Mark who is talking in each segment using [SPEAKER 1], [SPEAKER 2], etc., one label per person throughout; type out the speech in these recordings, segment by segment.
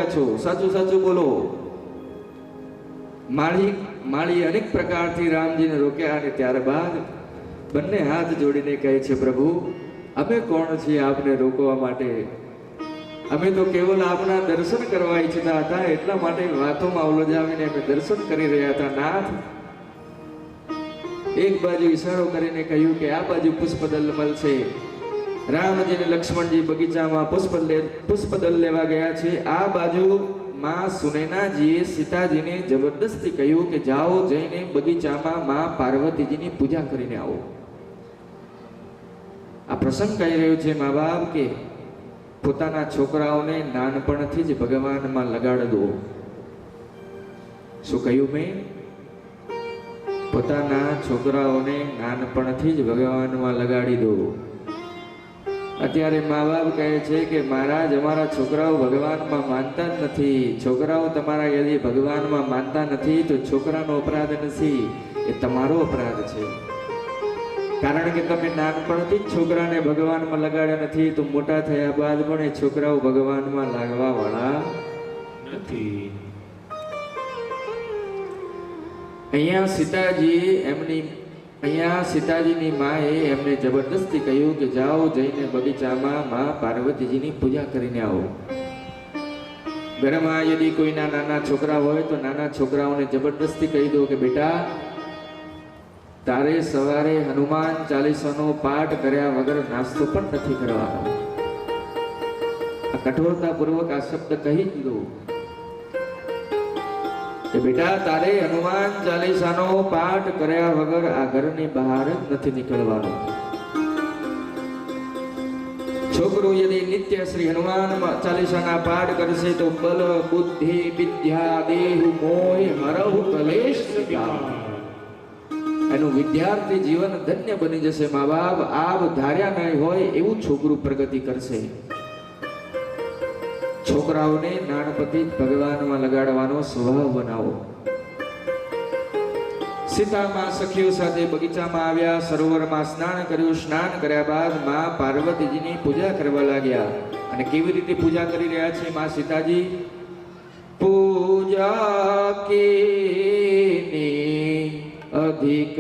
[SPEAKER 1] રહ્યા છો? સાચું સાચું બોલો. માળી અનેક પ્રકારથી રામજીને રોક્યા અને ત્યારબાદ બંને હાથ જોડીને કહે છે, પ્રભુ અમે કોણ છીએ આપને રોકવા માટે? અમે તો કેવલ આપના દર્શન કરવા ઈચ્છતા હતા, એટલા માટે વાતોમાં ઉલઝાવીને અમે દર્શન કરી રહ્યા હતા. નાથ, એક બાજુ ઈશારો કરીને કહ્યું કે આ બાજુ પુષ્પદલ મળશે. રામજી અને લક્ષ્મણજી બગીચામાં પુષ્પદલ લેવા ગયા છે. આ બાજુ માં સુનૈનાજીએ સીતાજીને જબરદસ્તી કહ્યું કે જાઓ, જઈને બગીચામાં માં પાર્વતીજીની પૂજા કરીને આવો. આ પ્રસંગ કહી રહ્યો છે મા બાપ કે પોતાના છોકરાઓને નાનપણથી જ ભગવાનમાં લગાડ દો. શું કહ્યું મેં? પોતાના છોકરાઓને નાનપણથી જ ભગવાનમાં લગાડી દો. અત્યારે મા બાપ કહે છે કે મહારાજ અમારા છોકરાઓ ભગવાનમાં માનતા જ નથી. છોકરાઓ તમારા યદિ ભગવાનમાં માનતા નથી તો છોકરાનો અપરાધ નથી, એ તમારો અપરાધ છે. કારણ કે તમે નાનપણથી જ છોકરાને ભગવાનમાં લગાડ્યા નથી, તો મોટા થયા બાદ પણ એ છોકરાઓ ભગવાનમાં લાગવા વાળા નથી. અહીંયા સીતાજીની માએ એમને જબરદસ્તી કહ્યું કે જાઓ, જઈને બગીચામાં માં પાર્વતીજીની પૂજા કરીને આવો. ઘરમાં યદિ કોઈના નાના છોકરા હોય તો નાના છોકરાઓને જબરદસ્તી કહી દો કે બેટા, તારે સવારે હનુમાન ચાલીસાનો પાઠ કર્યા વગર નાસ્તો પણ નથી કરવાનો. આ કઠોરતાપૂર્વક આ શબ્દ કહી દીધો કે બેટા, તારે હનુમાન ચાલીસાનો પાઠ કર્યા વગર આ ઘરની બહાર જ નથી નીકળવાનું. છોકરો યદિ નિત્ય શ્રી હનુમાન ચાલીસાના પાઠ કરશે તો બલ બુદ્ધિ વિદ્યા દેહુ મોહ હરહુ કલેશ એનું વિદ્યાર્થી જીવન ધન્ય બની જશે. મા બાપ આપ ધાર્યા નહીં હોય એવું છોકરું પ્રગતિ કરશે. છોકરાઓને નાનપણથી ભગવાનમાં લગાડવાનો સ્વભાવ બનાવો. સીતામાં સખીઓ સાથે બગીચામાં આવ્યા, સરોવરમાં સ્નાન કર્યું. સ્નાન કર્યા બાદ માં પાર્વતીજીની પૂજા કરવા લાગ્યા. અને કેવી રીતે પૂજા કરી રહ્યા છે માં સીતાજી? પૂજા કે અધિક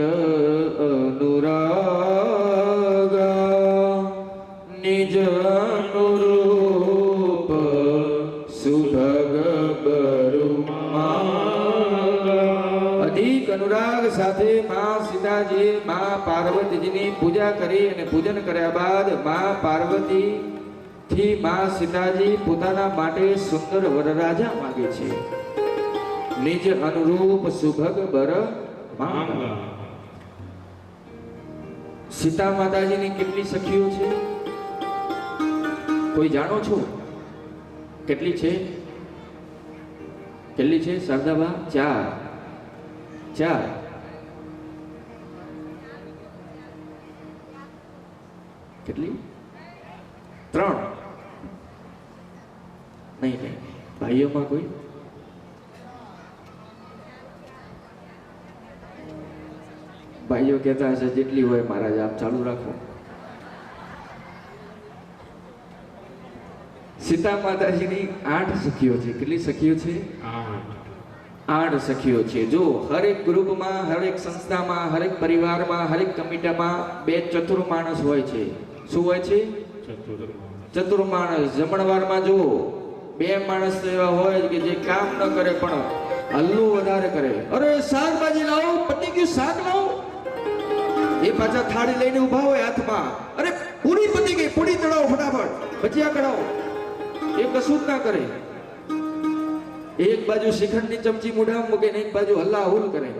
[SPEAKER 1] અનુરાગ નિજ અનુરૂપ સુભગ બરુમા. અધિક અનુરાગ સાથે માં સીતાજી માં પાર્વતીજીની પૂજા કરી અને પૂજન કર્યા બાદ માં પાર્વતી થી માં સીતાજી પોતાના માટે સુંદર વરરાજા માંગે છે. નિજ અનુરૂપ સુભગ બર માંગા. સીતા માતાજીની કેટલી સખીઓ છે કોઈ જાણો છો? કેટલી છે? કેટલી છે શારદાબા? 4. કેટલી? 3. નહીં. ભાઈઓમાં કોઈ? ભાઈઓ કહેતા હશે જેટલી હોય મહારાજ આપ ચાલુ રાખો. સીતા માતાજીની 8 સખીઓ છે. કેટલી સખીઓ છે? 8 સખીઓ છે. જો હરેક ગ્રુપમાં, હરેક સંસ્થામાં, હરેક પરિવારમાં, હરેક કમિટીમાં 2 ચતુર માણસ હોય છે. શું હોય છે? ચતુર માણસ. જમણવારમાં જો 2 માણસ એવા હોય કે જે કામ ન કરે પણ હલ્લું વધારે કરે. અરે શાકભાજી લાવો, પતી ગયું શાક લાવો. એ પાછા થાળી લઈને ઉભા હોય હાથમાં. અરે પૂરી પતી ગઈ, પૂરી તળાવો ફટાફટ, ભજીયા કઢાવો. એ કશું જ ના કરે. એક બાજુ શ્રીખંડની ચમચી મોઢામાં મૂકે ને એક બાજુ હલ્લા હુલ કરે.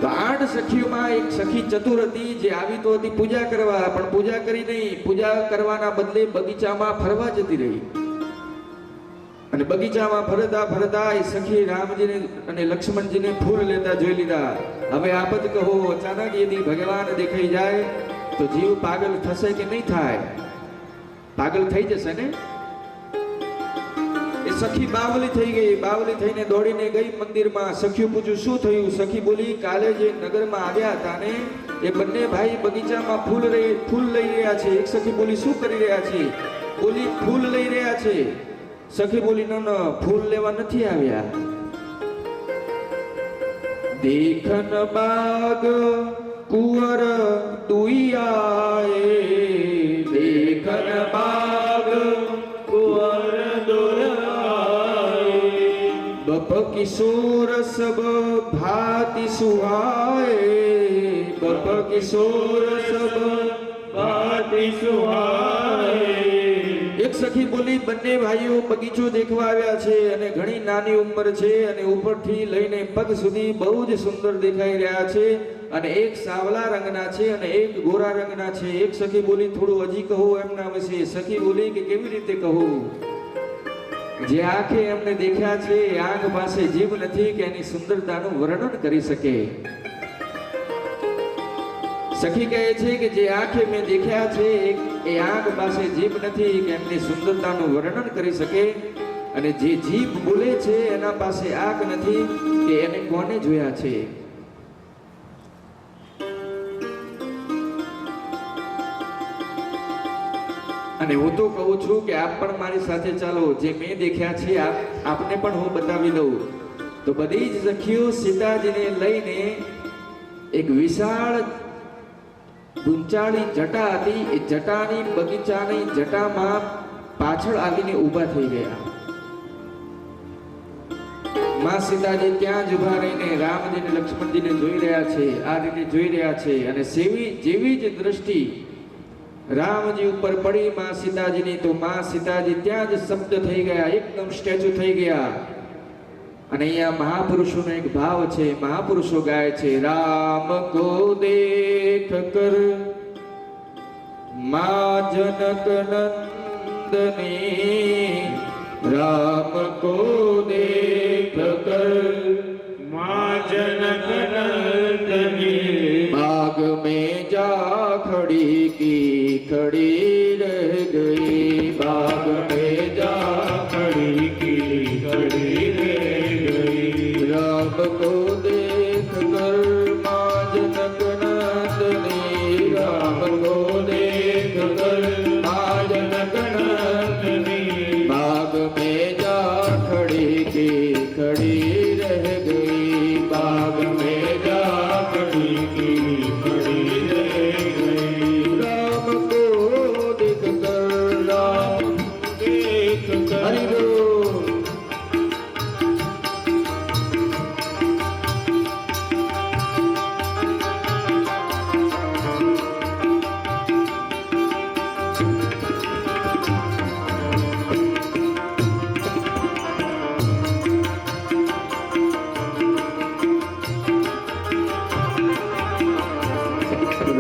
[SPEAKER 1] તો 8 સખીઓમાં એક સખી ચતુર હતી જે આવી તો હતી પૂજા કરવા, પણ પૂજા કરી નહીં. પૂજા કરવાના બદલે બગીચામાં ફરવા જતી રહી. અને બગીચામાં ફરતા ફરતા એ સખી રામજીને અને લક્ષ્મણજીને ફૂલ લેતા જોઈ લીધા. હવે આપ જ કહો, અચાનક યદી ભગવાન દેખાઈ જાય તો જીવ પાગલ થશે કે નહીં થાય? પાગલ થઈ જશે ને. એ સખી બાવલી થઈ ગઈ. બાવલી થઈને દોડીને ગઈ મંદિરમાં. સખીઓ પૂછ્યું શું થયું? સખી બોલી, કાલે જે નગરમાં આવ્યા હતા ને એ બંને ભાઈ બગીચામાં ફૂલ લઈ રહ્યા છે. એક સખી બોલી, શું કરી રહ્યા છે? બોલી ફૂલ લઈ રહ્યા છે. સખી બોલી ન ફૂલ લેવા નથી આવ્યા. દેખન બાગ કુંવર દુઈયાએ, દેખન બાગ કુંવર દુઈયાએ, બપ કિશોર સબ ભાતિ સુહાએ, બપ કિશોર સબ ભાતિ સુહાએ. એક સખી બોલી બંને ભાઈઓ બગીચો દેખવા આવ્યા છે અને ઘણી નાની ઉંમર છે અને ઉપરથી લઈને પગ સુધી બહુ જ સુંદર દેખાઈ રહ્યા છે અને એક સાવલા રંગના છે અને એક ગોરા રંગના છે. એક સખી બોલી થોડું હજી કહો એમના વિશે. સખી બોલી કે કેવી રીતે કહું? જે આંખે એમને દેખ્યા છે એ આંખ પાસે જીભ નથી કે એની સુંદરતાનું વર્ણન કરી શકે. સખી કહે છે કે જે આંખે મેં દેખ્યા છે એ આંખ પાસે જીભ નથી કે એમની સુંદરતાનું વર્ણન કરી શકે, અને જે જીભ બોલે છે એના પાસે આંખ નથી કે એને કોને જોયા છે. અને હું તો કહું છું કે આપ પણ મારી સાથે ચાલો, જે મેં દેખ્યા છે આપને પણ હું બતાવી દઉં. તો બધી જ સખીઓ સીતાજીને લઈને એક વિશાળ ગુંચાળી જટા હતી, એ જટાની બગીચાની જટામાં પાછળ આવીને ઊભા થઈ ગયા. માં સીતાજી ત્યાં જ ઊભા રહીને રામજીને લક્ષ્મણજીને જોઈ રહ્યા છે, આ રીતે જોઈ રહ્યા છે. અને જેવી જ દ્રષ્ટિ રામજી ઉપર પડી માં સીતાજીની, તો માં સીતાજી ત્યાં જ શબ્દ થઈ ગયા, એકદમ સ્ટેચ્યુ થઈ ગયા. અને અહીંયા મહાપુરુષોનો એક ભાવ છે, મહાપુરુષો ગાય છે, રામ કો દેખ કર માં જનક નંદની, રામ કો દેખ કર માં જનક નંદની, बाग में जा खड़ी की खड़ी रह गई, बाग में जा खड़ी की खड़ी रह गई, राम को देख कर माँ जनक नंदनी, राम को देख कर माँ जनक नंदनी, बाग में जा खड़ी की खड़ी रह गई, बाग में जा खड़ी की खड़ी रह गई, राम को देख कर, राम देख कर, हरि बोल।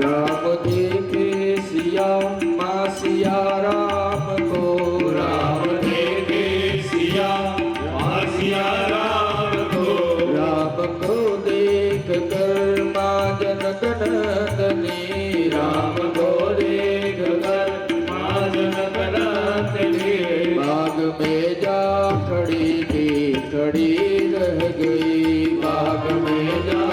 [SPEAKER 1] राम देखे सिया माँ सिया राम को, राम देखे सिया माँ सिया राम को, राम को देख कर माँ जनक नंदनी, राम को देख कर माँ जनक नंदनी, बाग में जा खड़ी थी खड़ी रह गई, बाग में जा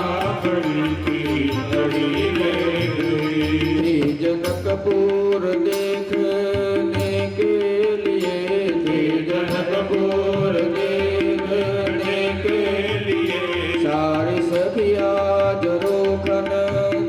[SPEAKER 1] खड़ी थी खड़ी रह गई, जनकपुर देखने के लिए थी, जनकपुर देखने के लिए सारी सखिया जरोखन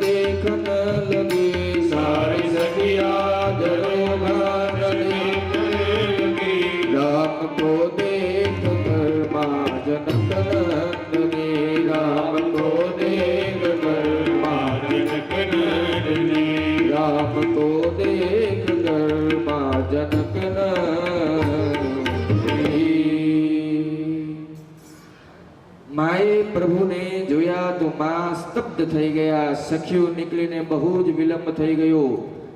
[SPEAKER 1] देखन लगी, सारी सखिया जरोखन देखने लगी, राम को देख कर माँ जनक नंदनी, राम को देख कर माँ जनक नंदनी, राम को देख कर माँ जनक नंदनी। माए प्रभुने जोया तो माँ स्तब्ध થઈ ગયા, સખીઓ નીકળીને બહુ જ વિલંબ થઈ ગયો.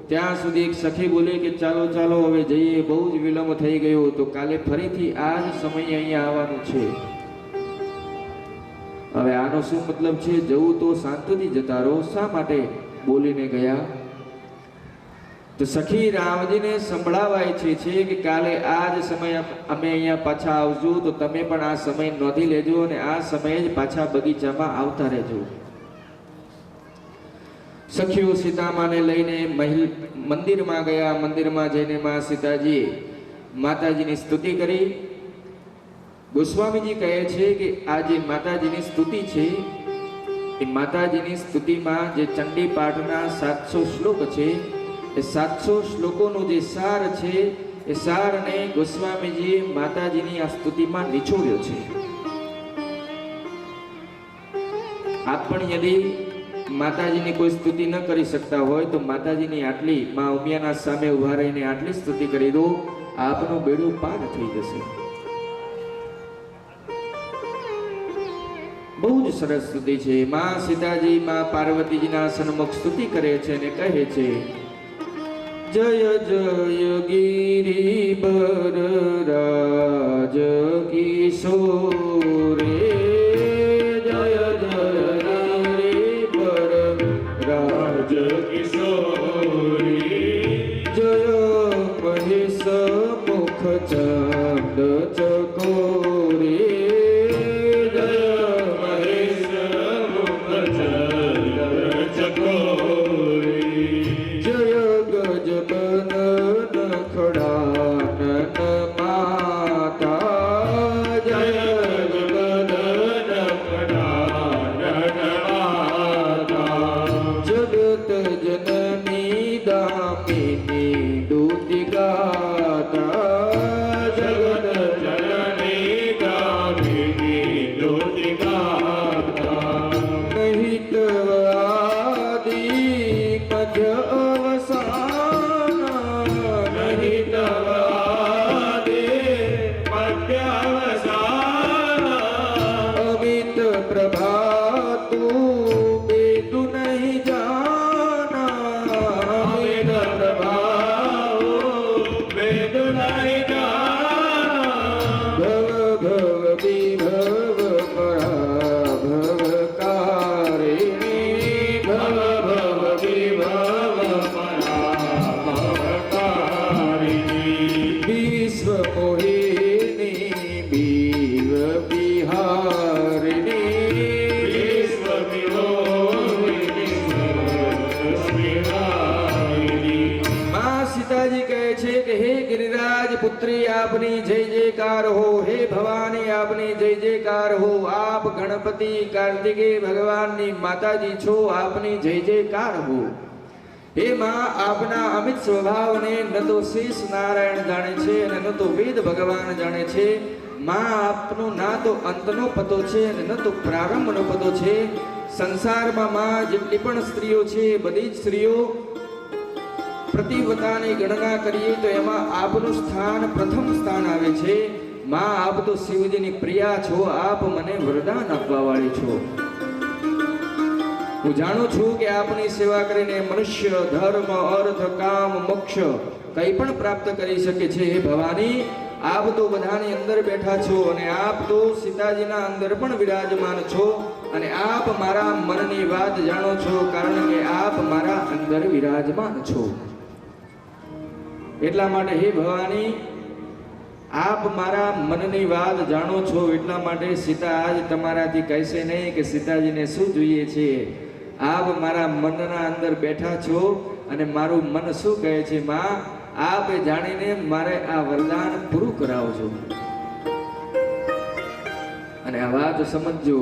[SPEAKER 1] ત્યાં સુધી એક સખી બોલી કે ચાલો ચાલો હવે જઈએ, બહુ જ વિલંબ થઈ ગયો, તો કાલે ફરીથી આ જ સમયે અહીંયા આવવાનું છે. હવે આનો શું મતલબ છે? જવું તો શાંતિથી જતા રહો, શા માટે બોલીને ગયા? તો સખી રામજીને સંભળાવવા ઈચ્છે છે કે કાલે આ જ સમય અમે અહીંયા પાછા આવશું, તો તમે પણ આ સમય નોંધી લેજો અને આ સમયે જ પાછા બગીચામાં આવતા રહેજો. સખીઓ સીતામાને લઈને મંદિરમાં ગયા. મંદિરમાં જઈને માં સીતાજીએ માતાજીની સ્તુતિ કરી. ગોસ્વામીજી કહે છે કે આ જે માતાજીની સ્તુતિ છે એ માતાજીની સ્તુતિમાં જે ચંડી પાઠના 700 શ્લોક છે એ 700 શ્લોકોનો જે સાર છે એ સારને ગોસ્વામીજીએ માતાજીની આ સ્તુતિમાં નિચોડ્યો છે. આપ પણ યદિ માતાજીની કોઈ સ્તુતિ ન કરી શકતા હોય તો માતાજીની આટલી માં ઉમિયાના સામે ઉભા રહીને આટલી સ્તુતિ કરી દો, આપનું બેડું પાર થઈ જશે. બહુ જ સરસ સ્તુતિ છે. માં સીતાજી માં પાર્વતીજીના સન્મુખ સ્તુતિ કરે છે અને કહે છે, જય જય ગિરિબર રાજ કિશોરે, જય જય ગિરિબર રાજ કિશોરે, જય મહેશ મુખ ચંદ ચકોરે, પુત્રી આપની જય જયકાર હો, હે ભવાની આપની જય જયકાર હો, આપ ગણપતિ કાર્તિકેય ભગવાનની માતાજી છો, આપની જય જયકાર હો. હે માં, આપના અમિત સ્વભાવને ન તો શેષ નારાયણ જાણે છે અને ન તો વેદ ભગવાન જાણે છે. માં, આપનો ના તો અંતનો પતો છે અને ન તો પ્રારંભનો પતો છે. સંસારમાં માં જેટલી પણ સ્ત્રીઓ છે બધી જ સ્ત્રીઓ પ્રતિવતાની ગણના કરીએ તો એમાં આપનું સ્થાન પ્રથમ સ્થાન આવે છે. માં, આપ તો શિવજીની પ્રિયા છો, આપ મને વરદાન આપવા વાળી છો. હું જાણું છું કે આપની સેવા કરીને મનુષ્ય ધર્મ અર્થ કામ મોક્ષ કંઈ પણ પ્રાપ્ત કરી શકે છે. હે ભવાની, આપ તો બધાની અંદર બેઠા છો અને આપ તો સીતાજીના અંદર પણ વિરાજમાન છો અને આપ મારા મનની વાત જાણો છો, કારણ કે આપ મારા અંદર વિરાજમાન છો. એટલા માટે હે ભવાની, આપ મારા મનની વાત જાણો છો, એટલા માટે સીતા આજ તમારાથી કહેશે નહીં કે સીતાજીને શું જોઈએ છે. આપ મારા મનના અંદર બેઠા છો અને મારું મન શું કહે છે. માં, આપ જાણીને મારે આ વરદાન પૂરું કરાવજો. અને આ વાત સમજજો,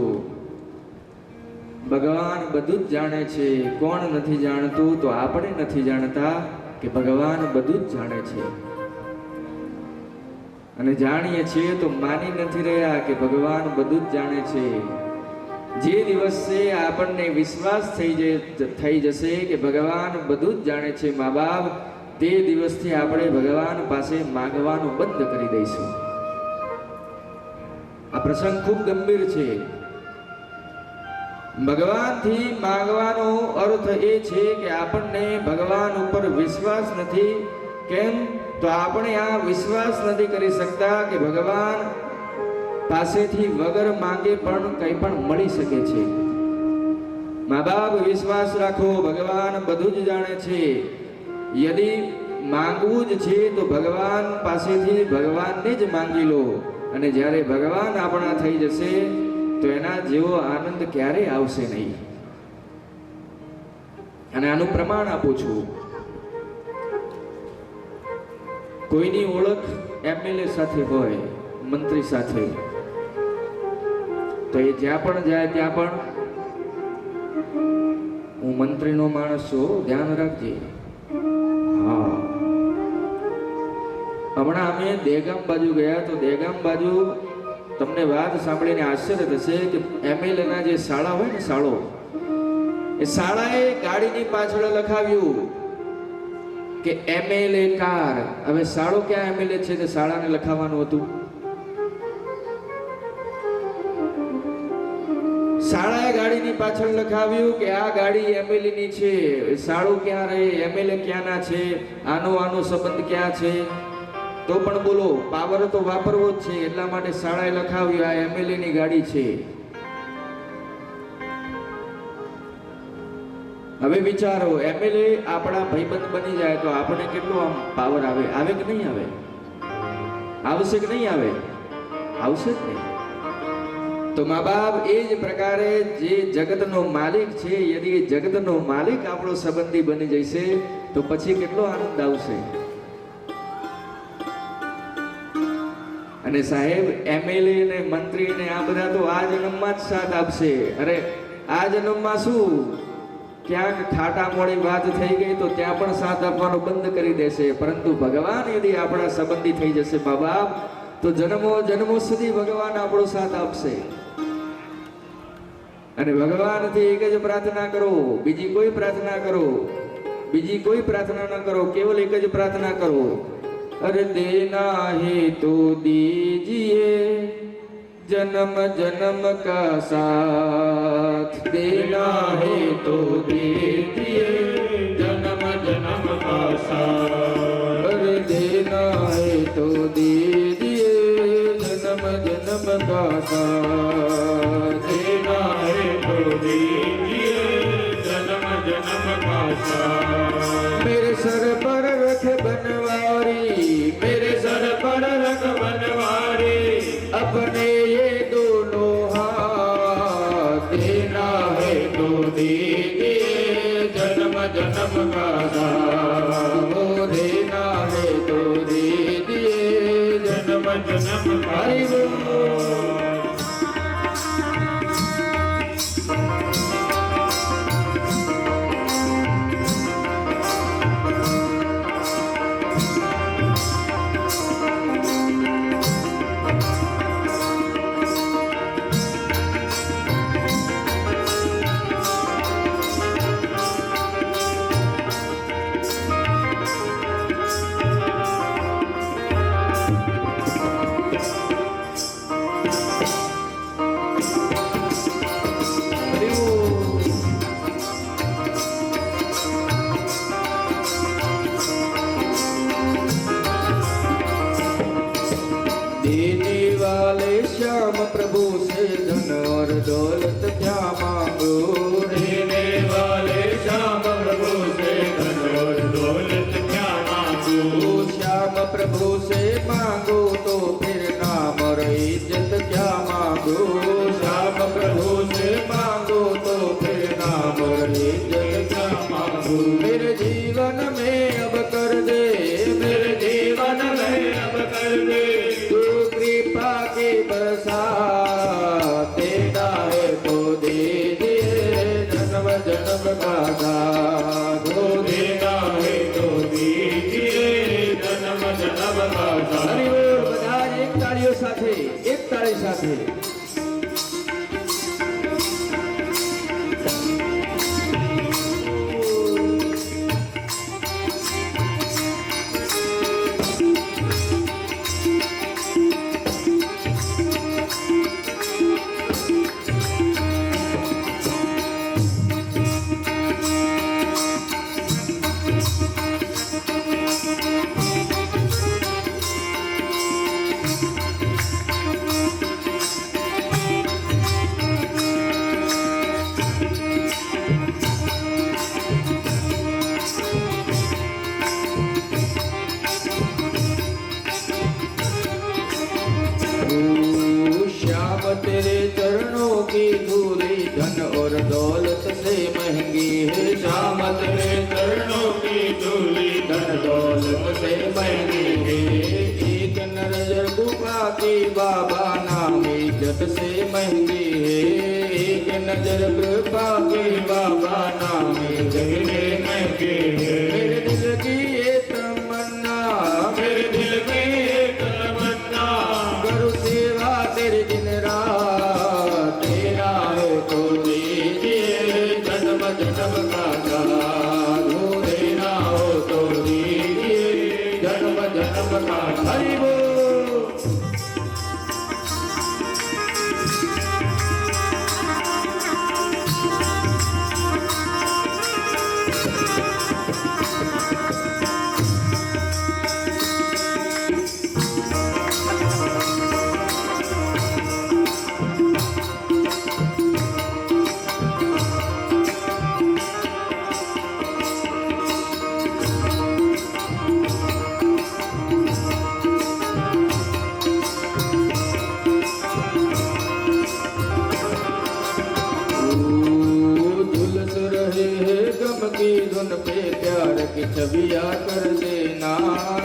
[SPEAKER 1] ભગવાન બધું જ જાણે છે. કોણ નથી જાણતું? તો આપણે નથી જાણતા કે ભગવાન બધું જ જાણે છે. અને જાણીએ છીએ તો માની નથી રહ્યા કે ભગવાન બધું જ જાણે છે. જે દિવસે આપણને વિશ્વાસ થઈ જશે કે ભગવાન બધું જ જાણે છે મા બાપ, તે દિવસથી આપણે ભગવાન પાસે માંગવાનું બંધ કરી દઈશું. આ પ્રસંગ ખૂબ ગંભીર છે. ભગવાનથી માંગવાનો અર્થ એ છે કે આપણને ભગવાન ઉપર વિશ્વાસ નથી. કેમ? તો આપણે આ વિશ્વાસ નથી કરી શકતા કે ભગવાન પાસેથી વગર માંગે પણ કંઈ પણ મળી શકે છે. મા બાપ, વિશ્વાસ રાખો, ભગવાન બધું જ જાણે છે. યદિ માંગવું જ છે તો ભગવાન પાસેથી ભગવાનને જ માંગી લો. અને જ્યારે ભગવાન આપણા થઈ જશે તો એના જેવો આનંદ ક્યારેય આવશે નહીં. અને આનું પ્રમાણ આપું છું. કોઈની ઓળખ એમએલએ સાથે હોય, મંત્રી સાથે, તો એ જ્યાં પણ જાય ત્યાં પણ હું મંત્રીનો માણસ છું, ધ્યાન રાખજે. હા, હમણાં અમે દેગામ બાજુ ગયા તો દેગામ બાજુ તમને વાત સાંભળીને આશ્ચર્ય થશે કે એમએલએ ના જે શાળા હોય ને, શાળો, એ શાળાએ ગાડીની પાછળ લખાવ્યું કે એમએલએ કાર. હવે શાળો ક્યાં એમએલએ છે તે શાળાને લખાવવાનું હતું. શાળાએ ગાડીની પાછળ લખાવ્યું કે આ ગાડી એમએલએ ની છે. શાળો ક્યાં રહે, એમએલએ ક્યાંના છે, આનો સંબંધ ક્યાં છે? તો પણ બોલો, પાવર તો વાપરવો જ છે, એટલા માટે શાળાએ લખાવ્યું આ એમએલએ ની ગાડી છે. હવે વિચારો, એમએલએ આપણા ભાઈબંધ બની જાય તો આપણને કેટલો આમ પાવર આવે? આવે કે નહીં આવે? આવશે કે નહીં આવે? આવશે જ નહીં. તો મા બાપ એ જ પ્રકારે જે જગતનો માલિક છે, યદી એ જગતનો માલિક આપણો સંબંધી બની જશે તો પછી કેટલો આનંદ આવશે. અને સાહેબ, એમએલએ ને મંત્રી ને આ બધા તો આ જન્મમાં જ સાથ આપશે. અરે આ જન્મમાં શું, ક્યાંક ખાટા મોડી વાત થઈ ગઈ તો ત્યાં પણ સાથ આપવાનો બંધ કરી દેશે. પરંતુ ભગવાન યદી આપણા સંબંધી થઈ જશે મા બાપ, તો જન્મો જન્મો સુધી ભગવાન આપણો સાથ આપશે. અને ભગવાનથી એક જ પ્રાર્થના કરો, બીજી કોઈ પ્રાર્થના કરો, બીજી કોઈ પ્રાર્થના ન કરો, કેવલ એક જ પ્રાર્થના કરો. अरे देना है तो दीजिए जन्म जन्म का साथ, देना है तो दीजिए जन्म जन्म का साथ, अरे देना है तो दीजिए जन्म जन्म का साथ, देना है तो दीजिए जन्म जन्म का साथ. मेरे सर पर रख बनवारी, मेरे सर पर रख बनवारी, अपने ये दोनों हाथ, देना है तो दीजिए जन्म जन्म का साथ, वो देना है तो दीजिए जन्म जन्म का साथ. देने वाले श्याम प्रभु से धन और दौलत क्या मांगो, देने वाले श्याम प्रभु से धन और दौलत क्या मांगो, श्याम प्रभु से मांगो तो फिर नाम और इज्जत क्या मांगो, श्याम प्रभु से मांगो तो फिर नाम और इज्जत क्या मांगो. मेरे जीवन में अब कर दे, मेरे जीवन में अब कर दे कृपा के बरसात, देना है तो दीजिए जन्म जन्म का साथ, वो देना है तो दीजिए जन्म जन्म का साथ. हरि बोल. બધા એક તાળીઓ સાથે, એક તાળી સાથે. श्याम तेरे चरणों की धूली धन और दौलत से महंगी है, श्याम
[SPEAKER 2] तेरे चरणों की धूली धन दौलत से महंगी है।
[SPEAKER 1] एक नजर गुफा की बाबा नाम इज्जत से महंगी है। एक नजर कृपा की बाबा नाम इज्जत से महंगी है। मेरे दिल की ये तमन्ना,
[SPEAKER 2] मेरे दिल की एक तमन्ना,
[SPEAKER 1] करो सेवा तेरे दिन रात, तेरा हो तो दीजिए जन्म जन्म का साथ, हो देना हो तो दीजिए जन्म जन्म का। हरि बोल। झुलस रहे हैं गम की धुन पे प्यार की छविया कर देना।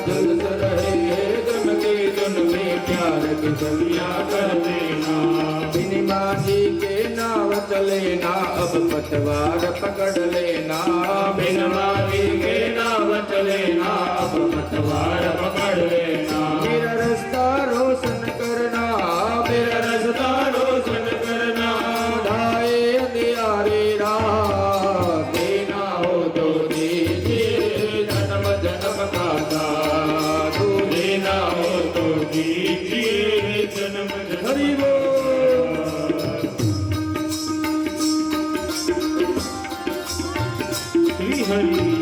[SPEAKER 1] झुलस रहे हैं गम की धुन पे प्यार की छविया कर देना। बिन माझी के नाव चले ना अब पतवार पकड़ लेना।
[SPEAKER 2] बिन माली के नाव चले ना अब पतवार पकड़ लेना।
[SPEAKER 1] मेरा रास्ता रोशन करना,
[SPEAKER 2] मेरा रास्ता रोशन करना,
[SPEAKER 1] ढाए अंधियारे रात, देना हो तो दीजिए जन्म जन्म का साथ,
[SPEAKER 2] देना हो तो दीजिए जन्म जन्म।
[SPEAKER 1] हरि बोल।
[SPEAKER 2] श्री हरि।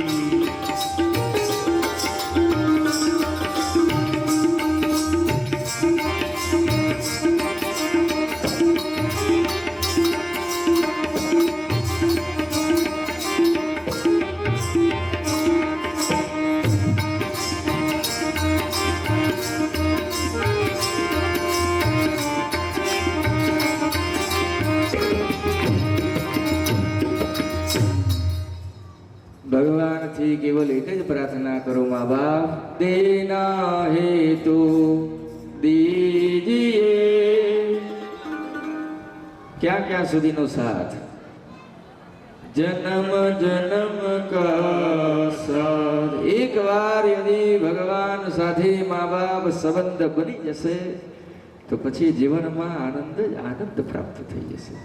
[SPEAKER 1] ભગવાનથી કેવલ એક જ પ્રાર્થના કરો, મા બાપ દેના હેતુ દીજીએ। ક્યાં ક્યાં સુધીનો સાથ? જન્મ જન્મ का साथ। एक बार यदि भगवान સાથે મા બાપ સંબંધ બની જશે તો પછી જીવનમાં આનંદ જ આનંદ પ્રાપ્ત થઈ જશે।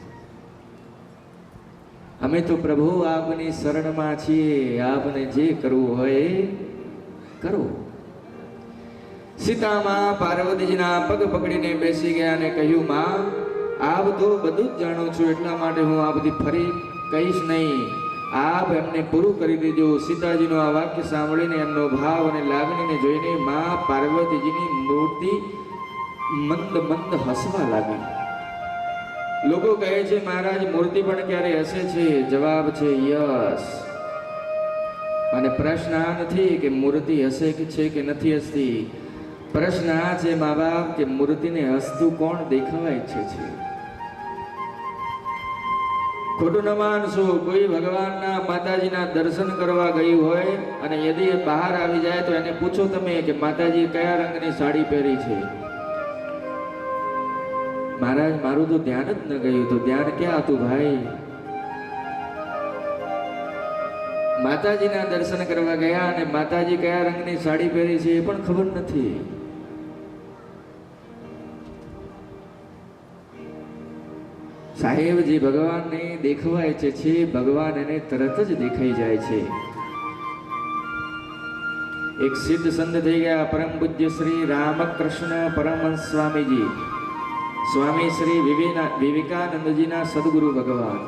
[SPEAKER 1] અમે તો પ્રભુ આપની શરણમાં છીએ, આપને જે કરવું હોય એ કરો। સીતામાં પાર્વતીજીના પગ પકડીને બેસી ગયા અને કહ્યું, માં આપ તો બધું જ જાણો છો, એટલા માટે હું આ બધી ફરી કહીશ નહીં, આપ એમને પૂરું કરી દેજો। સીતાજીનો આ વાક્ય સાંભળીને એમનો ભાવ અને લાગણીને જોઈને માં પાર્વતીજીની મૂર્તિ મંદ મંદ હસવા લાગી। લોકો કહે છે, મહારાજ મૂર્તિ પણ ક્યારે હસે છે? જવાબ છે યસ। અને પ્રશ્ન આ નથી કે મૂર્તિ હસે કે છે કે નથી હસતી, પ્રશ્ન આ છે મા બાપ કે મૂર્તિને હસતું કોણ દેખાવા ઈચ્છે છે? ખોટું ન માનશો, કોઈ ભગવાનના માતાજીના દર્શન કરવા ગયું હોય અને યદિ બહાર આવી જાય તો એને પૂછો તમે કે માતાજી કયા રંગની સાડી પહેરી છે? महाराज मारू तो ध्यान ज न गयु। तो ध्यान क्या हतुं भाई? माताजीना दर्शन करवा गया અને માતાજી કયા રંગની સાડી પહેરી છે એ પણ ખબર નથી। સાહેબજી ભગવાનને દેખવા ઈચ્છે છે, ભગવાન એને તરત જ દેખાઈ જાય છે। એક સિદ્ધ સંત થઈ ગયા પરમ પૂજ્ય શ્રી રામકૃષ્ણ પરમહંસ સ્વામીજી, स्वामी श्री विवेकानंद जी ना सदगुरु भगवान।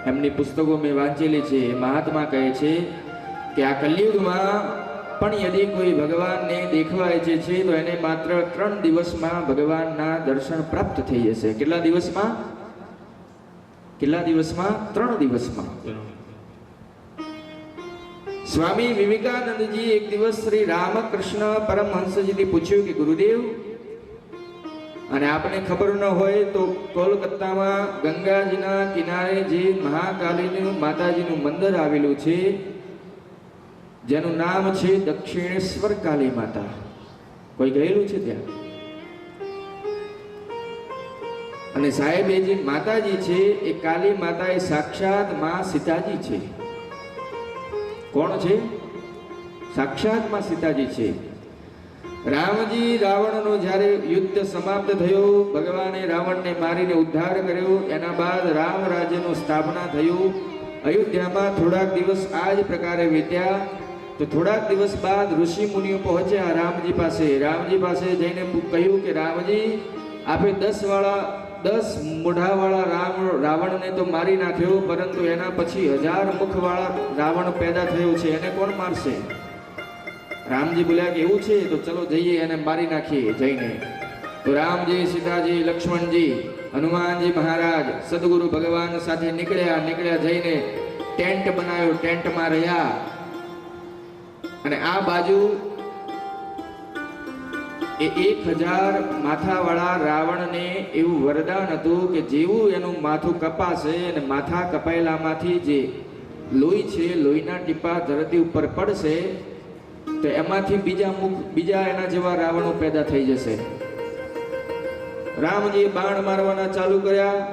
[SPEAKER 1] एमनी पुस्तकों में वांचेली छे। महात्मा कहे छे कि आ कलयुग में पण यदि कोई भगवान ने देखवा इच्छे छे तो एने मात्र 3 दिवस में भगवान ना दर्शन प्राप्त थई जशे। केटला दिवस में? 3 दिवस में। स्वामी विवेकानंद जी एक दिवस श्री रामकृष्ण परमहंस जी ने पूछ्યું कि गुरुदेव અને આપને ખબર ન હોય તો કોલકાતામાં ગંગાજીના કિનારે જે મહાકાલીનું માતાજીનું મંદિર આવેલું છે, જેનું નામ છે દક્ષિણેશ્વર કાલી માતા. કોઈ ગયેલું છે ત્યાં? અને સાહેબ, એ જે માતાજી છે એ કાલી માતા એ સાક્ષાત માં સીતાજી છે. કોણ છે? સાક્ષાત માં સીતાજી છે. રામજી રાવણનો જ્યારે યુદ્ધ સમાપ્ત થયું, ભગવાને રાવણને મારીને ઉદ્ધાર કર્યો, એના બાદ રામ રાજ્યનું સ્થાપના થયું. અયોધ્યામાં થોડાક દિવસ આ જ પ્રકારે વીત્યા. તો થોડાક દિવસ બાદ ઋષિ મુનિઓ પહોંચ્યા રામજી પાસે. રામજી પાસે જઈને કહ્યું કે રામજી, આપે 10 મોઢાવાળા રાવણને તો મારી નાખ્યો, પરંતુ એના પછી 1000 મુખવાળા રાવણ પેદા થયો છે, એને કોણ મારશે? રામજી બોલ્યા કે એવું છે, તો ચલો જઈએ એને મારી નાખીએ જઈને. તો રામજી, સીતાજી, લક્ષ્મણજી, હનુમાનજી મહારાજ સદગુરુ ભગવાન સાથે નીકળ્યા જઈને ટેન્ટ બનાવ્યો, ટેન્ટમાં રહ્યા. અને આ બાજુ એ 1000 માથાવાળા રાવણને એવું વરદાન હતું કે જેવું એનું માથું કપાશે અને માથા કપાયેલામાંથી જે લોહી છે, લોહીના ટીપા ધરતી ઉપર પડશે, તો એમાંથી બીજા એના જેવા રાવણો પેદા થઈ જશે. રામજી બાણ મારવાના ચાલુ કર્યા.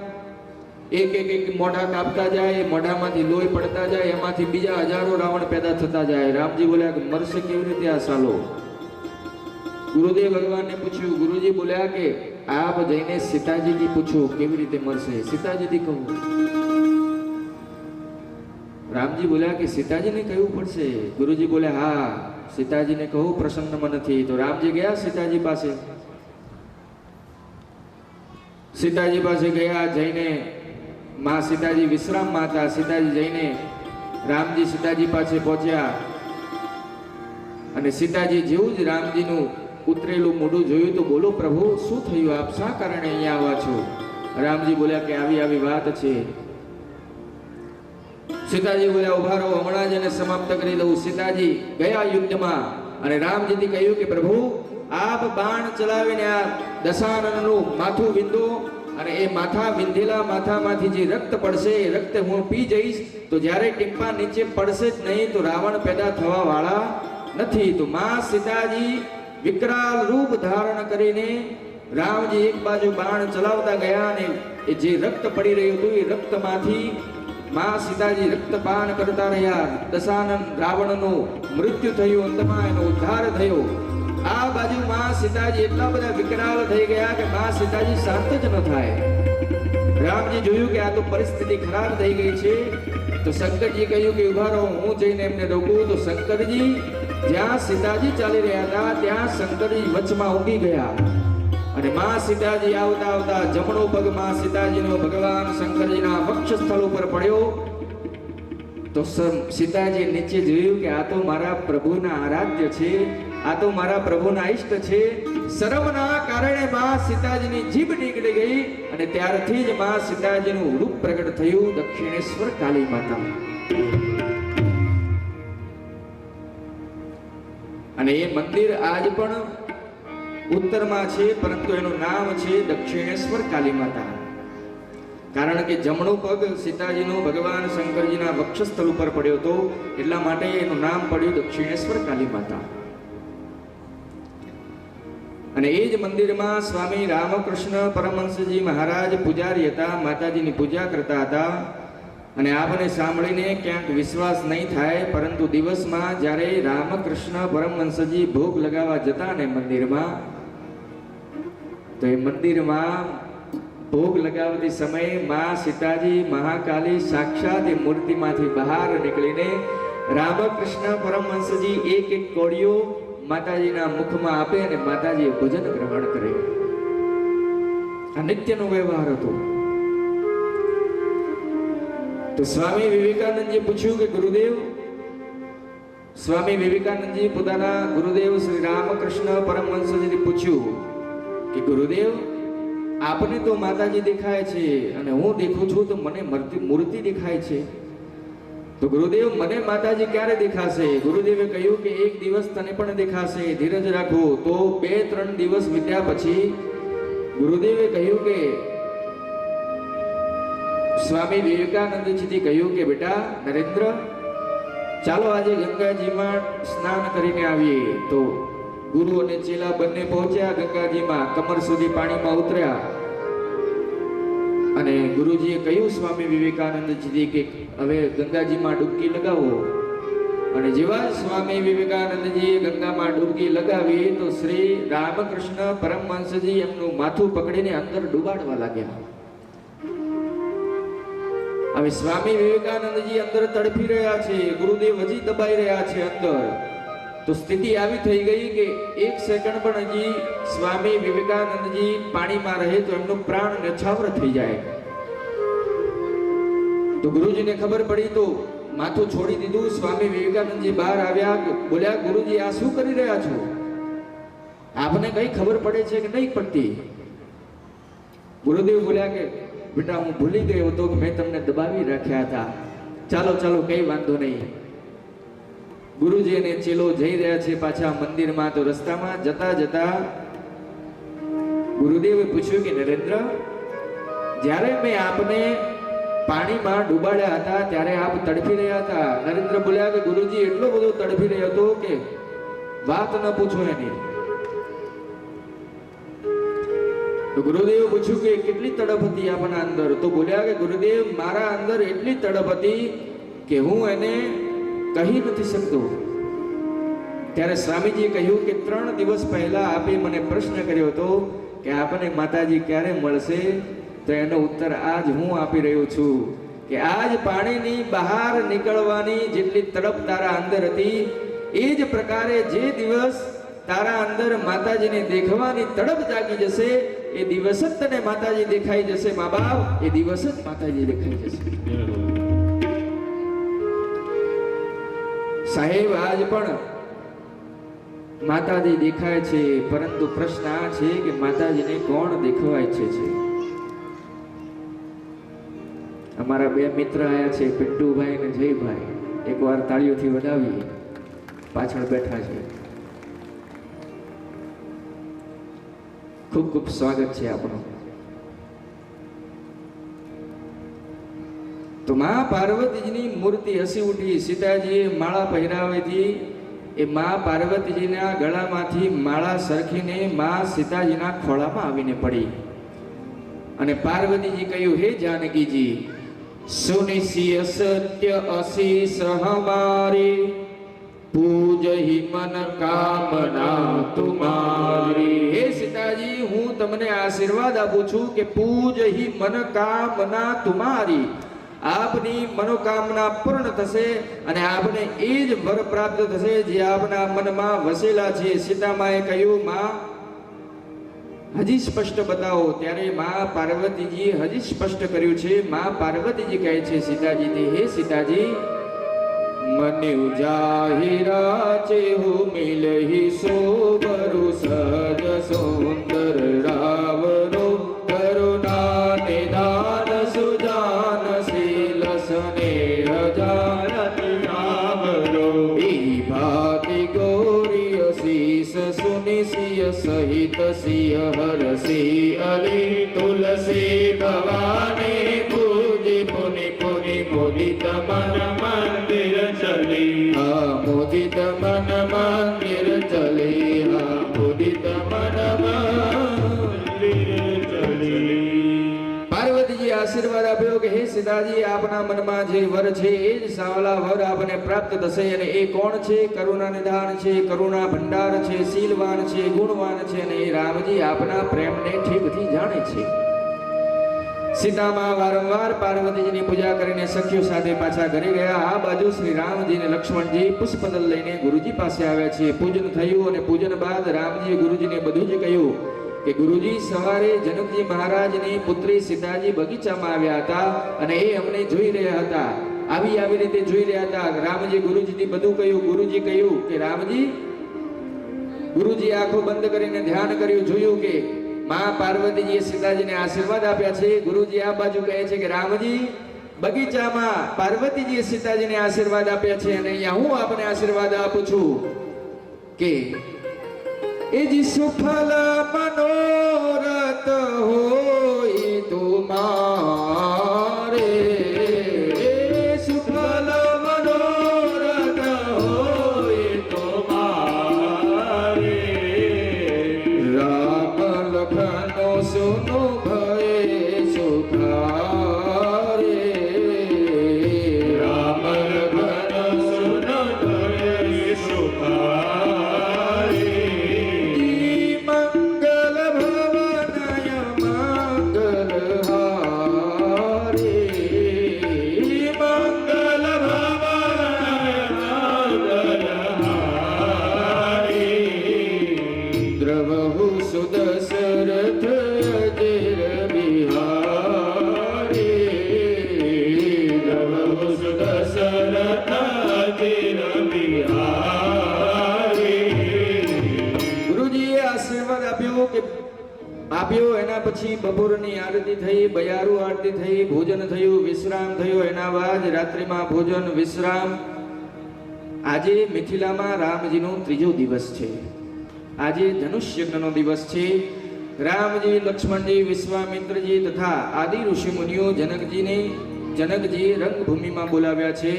[SPEAKER 1] એક મોઢા કાપતા જાય, મોઢામાંથી લોહી પડતા જાય, એમાંથી બીજા હજારો રાવણ પેદા થતા જાય. રામજી બોલ્યા કે મરશે કેવી રીતે આ સાલો? ગુરુદેવ ભગવાનને પૂછ્યું. ગુરુજી બોલ્યા કે આપ જઈને સીતાજીથી પૂછો કેવી રીતે મરશે. સીતાજીથી કહું. રામજી બોલ્યા કે સીતાજીને કહેવું પડશે. ગુરુજી બોલ્યા હા, સીતાજીને કહું, પ્રસન્નમાં નથી. તો રામજી ગયા સીતાજી પાસે. સીતાજી પાસે ગયા, જઈને માં સીતાજી વિશ્રામમાં હતા. સીતાજી જઈને રામજી સીતાજી પાસે પહોંચ્યા. અને સીતાજી જેવું જ રામજીનું ઉતરેલું મોઢું જોયું તો બોલો પ્રભુ, શું થયું? આપ શા કારણે અહીંયા આવ્યા છો? રામજી બોલ્યા કે આવી વાત છે. સીતાજી બોલ્યા ઉભા રહો, હમણાં જ એને સમાપ્ત કરી દઉં. સીતાજી ગયા યુદ્ધમાં અને રામજીથી કહ્યું કે પ્રભુ, આપ બાણ ચલાવીને આ દશાનનનું માથું વિંધો, અને એ વિંધેલા માથામાંથી જે રક્ત પડશે એ રક્ત હું પી જઈશ. તો જ્યારે ટીમ્પા નીચે પડશે જ નહીં તો રાવણ પેદા થવા વાળા નથી. તો માં સીતાજી વિકરાલ રૂપ ધારણ કરીને રામજી એક બાજુ બાણ ચલાવતા ગયા અને એ જે રક્ત પડી રહ્યું હતું એ રક્તમાંથી માં સીતાજી રક્તપાન કરતા રહ્યા. દશાનન રાવણનું મૃત્યુ થયું, અંતમાં એનો ઉદ્ધાર થયો. આ બાજુ માં સીતાજી એટલા બધા વિકરાલ થઈ ગયા કે માં સીતાજી શાંત જ ન થાય. રામજી જોયું કે આ તો પરિસ્થિતિ ખરાબ થઈ ગઈ છે. તો શંકરજી કહ્યું કે ઉભા રહો, હું જઈને એમને રોકું. તો શંકરજી જ્યાં સીતાજી ચાલી રહ્યા હતા ત્યાં શંકરજી વચમાં ઊંઘી ગયા. અને માં સીતાજી આવતા જમણો પગ માં સીતાજીનો ભગવાન શંકરજીના વક્ષસ્થળ ઉપર પડ્યો. તો સીતાજી નીચે જોયું કે આ તો મારા પ્રભુના આરાધ્ય છે, આ તો મારા પ્રભુના ઈષ્ટ છે. શરમના કારણે માં સીતાજીની જીભ નીકળી ગઈ અને ત્યારથી જ માં સીતાજીનું રૂપ પ્રગટ થયું, દક્ષિણેશ્વર કાલી માતા. અને એ મંદિર આજ પણ ઉત્તરમાં છે, પરંતુ એનું નામ છે દક્ષિણેશ્વર કાલી માતા. કારણ કે જમણો પગ સીતાજીનો ભગવાન શંકરજીના વક્ષસ્થળ ઉપર પડ્યો હતો, એટલા માટે એનું નામ પડ્યું દક્ષિણેશ્વર કાલી માતા. અને એ જ મંદિરમાં સ્વામી રામકૃષ્ણ પરમહંસજી મહારાજ પૂજારી હતા, માતાજીની પૂજા કરતા હતા. અને આપને સાંભળીને ક્યાંક વિશ્વાસ નહીં થાય, પરંતુ દિવસમાં જ્યારે રામકૃષ્ણ પરમહંસજી ભોગ લગાવવા જતા ને મંદિરમાં, તો એ મંદિરમાં ભોગ લગાવતી સમયે માં સીતાજી મહાકાલી સાક્ષાત એ મૂર્તિમાંથી બહાર નીકળીને રામકૃષ્ણ પરમહંસજી એક કોળીઓ માતાજીના મુખમાં આપે અને માતાજીએ ભોજન ગ્રહણ કરે. આ નિત્યનો વ્યવહાર હતો. તો સ્વામી વિવેકાનંદજી પૂછ્યું કે ગુરુદેવ, સ્વામી વિવેકાનંદજી પોતાના ગુરુદેવ શ્રી રામકૃષ્ણ પરમહંસજીથી પૂછ્યું કે ગુરુદેવ, આપને તો માતાજી દેખાય છે અને હું દેખું છું તો મને મૂર્તિ દેખાય છે, તો ગુરુદેવ મને માતાજી ક્યારે દેખાશે? ગુરુદેવે કહ્યું કે એક દિવસ તને પણ દેખાશે, ધીરજ રાખો. તો 2-3 દિવસ વીત્યા પછી ગુરુદેવે કહ્યું કે સ્વામી વિવેકાનંદજીથી કહ્યું કે બેટા નરેન્દ્ર, ચાલો આજે ગંગાજીમાં સ્નાન કરીને આવીએ. તો ગુરુ અને ચેલા બંને પહોંચ્યા ગંગાજીમાં, કમર સુધી પાણીમાં ઉતર્યા. અને ગુરુજીએ કહ્યું સ્વામી વિવેકાનંદજીથી કે હવે ગંગાજીમાં ડૂબકી લગાવો. અને જેવા સ્વામી વિવેકાનંદજીએ ગંગામાં ડૂબકી લગાવી તો શ્રી રામકૃષ્ણ પરમહંસજી એમનું માથું પકડીને અંદર ડૂબાડવા લાગ્યા. હવે સ્વામી વિવેકાનંદજી અંદર તડપી રહ્યા છે, ગુરુદેવ હજી દબાઈ રહ્યા છે અંદર. તો સ્થિતિ આવી થઈ ગઈ કે એક સેકન્ડ પણ હજી સ્વામી વિવેકાનંદજી પાણીમાં રહે તો એમનો પ્રાણ ન્યછાવર થઈ જાય. તો ગુરુજીને ખબર પડી તો માથું છોડી દીધું. સ્વામી વિવેકાનંદજી બહાર આવ્યા, બોલ્યા ગુરુજી આ શું કરી રહ્યા છો? આપને કઈ ખબર પડે છે કે નહીં પડતી? ગુરુદેવ બોલ્યા કે બેટા હું ભૂલી ગયો હતો કે મેં તમને દબાવી રાખ્યા હતા. ચાલો ચાલો કઈ વાંધો નહીં. ગુરુજી અને ચેલો જઈ રહ્યા છે પાછા મંદિરમાં. તો રસ્તામાં જતા જતા ગુરુદેવે પૂછ્યું કે નરેન્દ્ર, જ્યારે મેં આપને પાણીમાં ડૂબાડ્યા હતા ત્યારે આપ તડફી રહ્યા હતા. નરેન્દ્ર બોલ્યા કે ગુરુજી એટલો બધો તડફી રહ્યો હતો કે વાત ન પૂછો એની. તો ગુરુદેવ પૂછ્યું કે કેટલી તડપ હતી આપના અંદર? તો બોલ્યા કે ગુરુદેવ મારા અંદર એટલી તડપ હતી કે હું એને કહી નથી શકતો. ત્યારે સ્વામીજીએ કહ્યું કે 3 દિવસ પહેલા આપે મને પ્રશ્ન કર્યો હતો કે આપને માતાજી ક્યારે મળશે? તો એનો ઉત્તર આજ હું આપી રહ્યો છું કે આજ પાણીની બહાર નીકળવાની જેટલી તડપ તારા અંદર હતી, એ જ પ્રકારે જે દિવસ તારા અંદર માતાજીને દેખવાની તડપ જાગી જશે એ દિવસ જ તને માતાજી દેખાઈ જશે. મા બાપ, એ દિવસ જ માતાજી દેખાઈ જશે. સાહેબ આજ પણ માતાજી દેખાય છે, પરંતુ પ્રશ્ન આ છે કે માતાજીને કોણ દેખવા ઈચ્છે છે? અમારા 2 મિત્ર આયા છે, પિન્ટુભાઈ અને જયભાઈ. એકવાર તાળીઓથી વધાવી, પાછળ બેઠા છે. ખૂબ ખૂબ સ્વાગત છે આપણું. તો માં પાર્વતીજીની મૂર્તિ હસી ઉઠી. સીતાજીએ માળા પહેરાવેથી એ માં પાર્વતીજીના ગળામાંથી માળા સરખીને માં સીતાજીના ખોળામાં આવીને પડી. અને પાર્વતીજી કહ્યું, હે જાનકીજી, સુનિશ્ચય સત્ય અશીષ હમારી, પૂજહિ મન કામના તુમારી. હે સીતાજી, હું તમને આશીર્વાદ આપું છું કે પૂજહિ મન કામના તુમારી, આપની મનોકામના પૂર્ણ થશે અને આપને એ જ વર પ્રાપ્ત થશે જે આપના મનમાં વસેલા છે. સીતામાએ કહ્યું, માં હજી સ્પષ્ટ બતાવો. ત્યારે માં પાર્વતીજીએ હજી સ્પષ્ટ કર્યું છે. માં પાર્વતીજી કહે છે સીતાજીથી, હે સીતાજી, મને જાહિરા ચેહુ મિલહી સોબરુ સહજ સુંદર રાવરો, કરુણા નિદાન સુજાન શીલ સ્નેહ જાનત રાવરો, એ ભાતિ ગૌરી શીશ સુનિશિય સહિત સિંહ હરસી અલી, તુલસી ભવાની પૂજી પુનિ પુનિ મુદિત મન મંદિર ચલી. મુદિત મન મંદિર ચલી, મુદિત મન મંદિર ચલી. પાર્વતીજી આશીર્વાદ આપ્યો કે હે સીતાજી, આપના મનમાં જે વર છે એ જ સાવલા વર આપને પ્રાપ્ત થશે. અને એ કોણ છે? કરુણા નિધાન છે, કરુણા ભંડાર છે, શીલવાન છે, ગુણવાન છે, અને એ રામજી આપના પ્રેમને ઠીકથી જાણે છે. સીતામાં વારંવાર પાર્વતીજીની પૂજા કરીને સખીઓ સાથે પાછા ઘરે ગયા. આ બાજુ શ્રી રામજી અને લક્ષ્મણજી પુષ્પદલ લઈને ગુરુજી પાસે આવ્યા છે. પૂજન થયું અને પૂજન બાદ રામજીએ ગુરુજીને બધું જ કહ્યું કે ગુરુજી, સવારે જનકજી મહારાજની પુત્રી સીતાજી બગીચામાં આવ્યા હતા અને એ અમને જોઈ રહ્યા હતા. આવી રીતે જોઈ રહ્યા હતા. રામજી ગુરુજીથી બધું કહ્યું. ગુરુજી કહ્યું કે રામજી, ગુરુજી આંખો બંધ કરીને ધ્યાન કર્યું, જોયું કે માં પાર્વતીજીએ સીતાજીને આશીર્વાદ આપ્યા છે. ગુરુજી આ બાજુ કહે છે કે રામજી, બગીચામાં પાર્વતીજીએ સીતાજીને આશીર્વાદ આપ્યા છે અને અહીંયા હું આપને આશીર્વાદ આપું છું કે એ જી સુફલ મનોરથ જે આપ્યો એના પછી બપોરની આરતી થઈ, બયારું આરતી થઈ, ભોજન થયું, વિશ્રામ થયો, એના બાદ રાત્રિમાં ભોજન વિશ્રામ. આજે મિથિલામાં રામજીનો ત્રીજો દિવસ છે. આજે ધનુષ યજ્ઞનો દિવસ છે. રામજી, લક્ષ્મણજી, વિશ્વામિત્રજી તથા આદિ ઋષિ મુનિઓ જનકજીએ રંગભૂમિમાં બોલાવ્યા છે.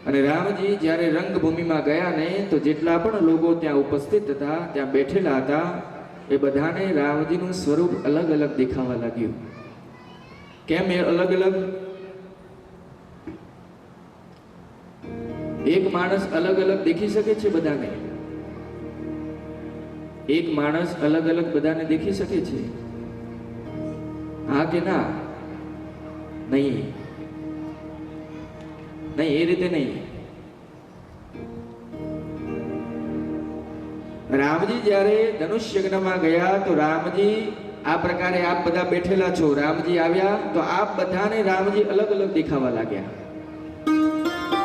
[SPEAKER 1] અને રામજી જ્યારે રંગભૂમિમાં ગયા ને તો જેટલા પણ લોકો ત્યાં ઉપસ્થિત હતા, ત્યાં બેઠેલા હતા, એ બધાને રામજીનું સ્વરૂપ અલગ અલગ દેખાવા લાગ્યું. કેમ એ અલગ અલગ? એક માણસ અલગ અલગ દેખી શકે છે બધાને? એક માણસ અલગ અલગ બધાને દેખી શકે છે? હા કે ના? નહીં, નહીં, એ રીતે નહીં. રામજી જ્યારે ધનુષ યજ્ઞમાં ગયા તો રામજી આ પ્રકારે આપ બધા બેઠેલા છો, રામજી આવ્યા તો આપ બધાને રામજી અલગ અલગ દેખાવા લાગ્યા.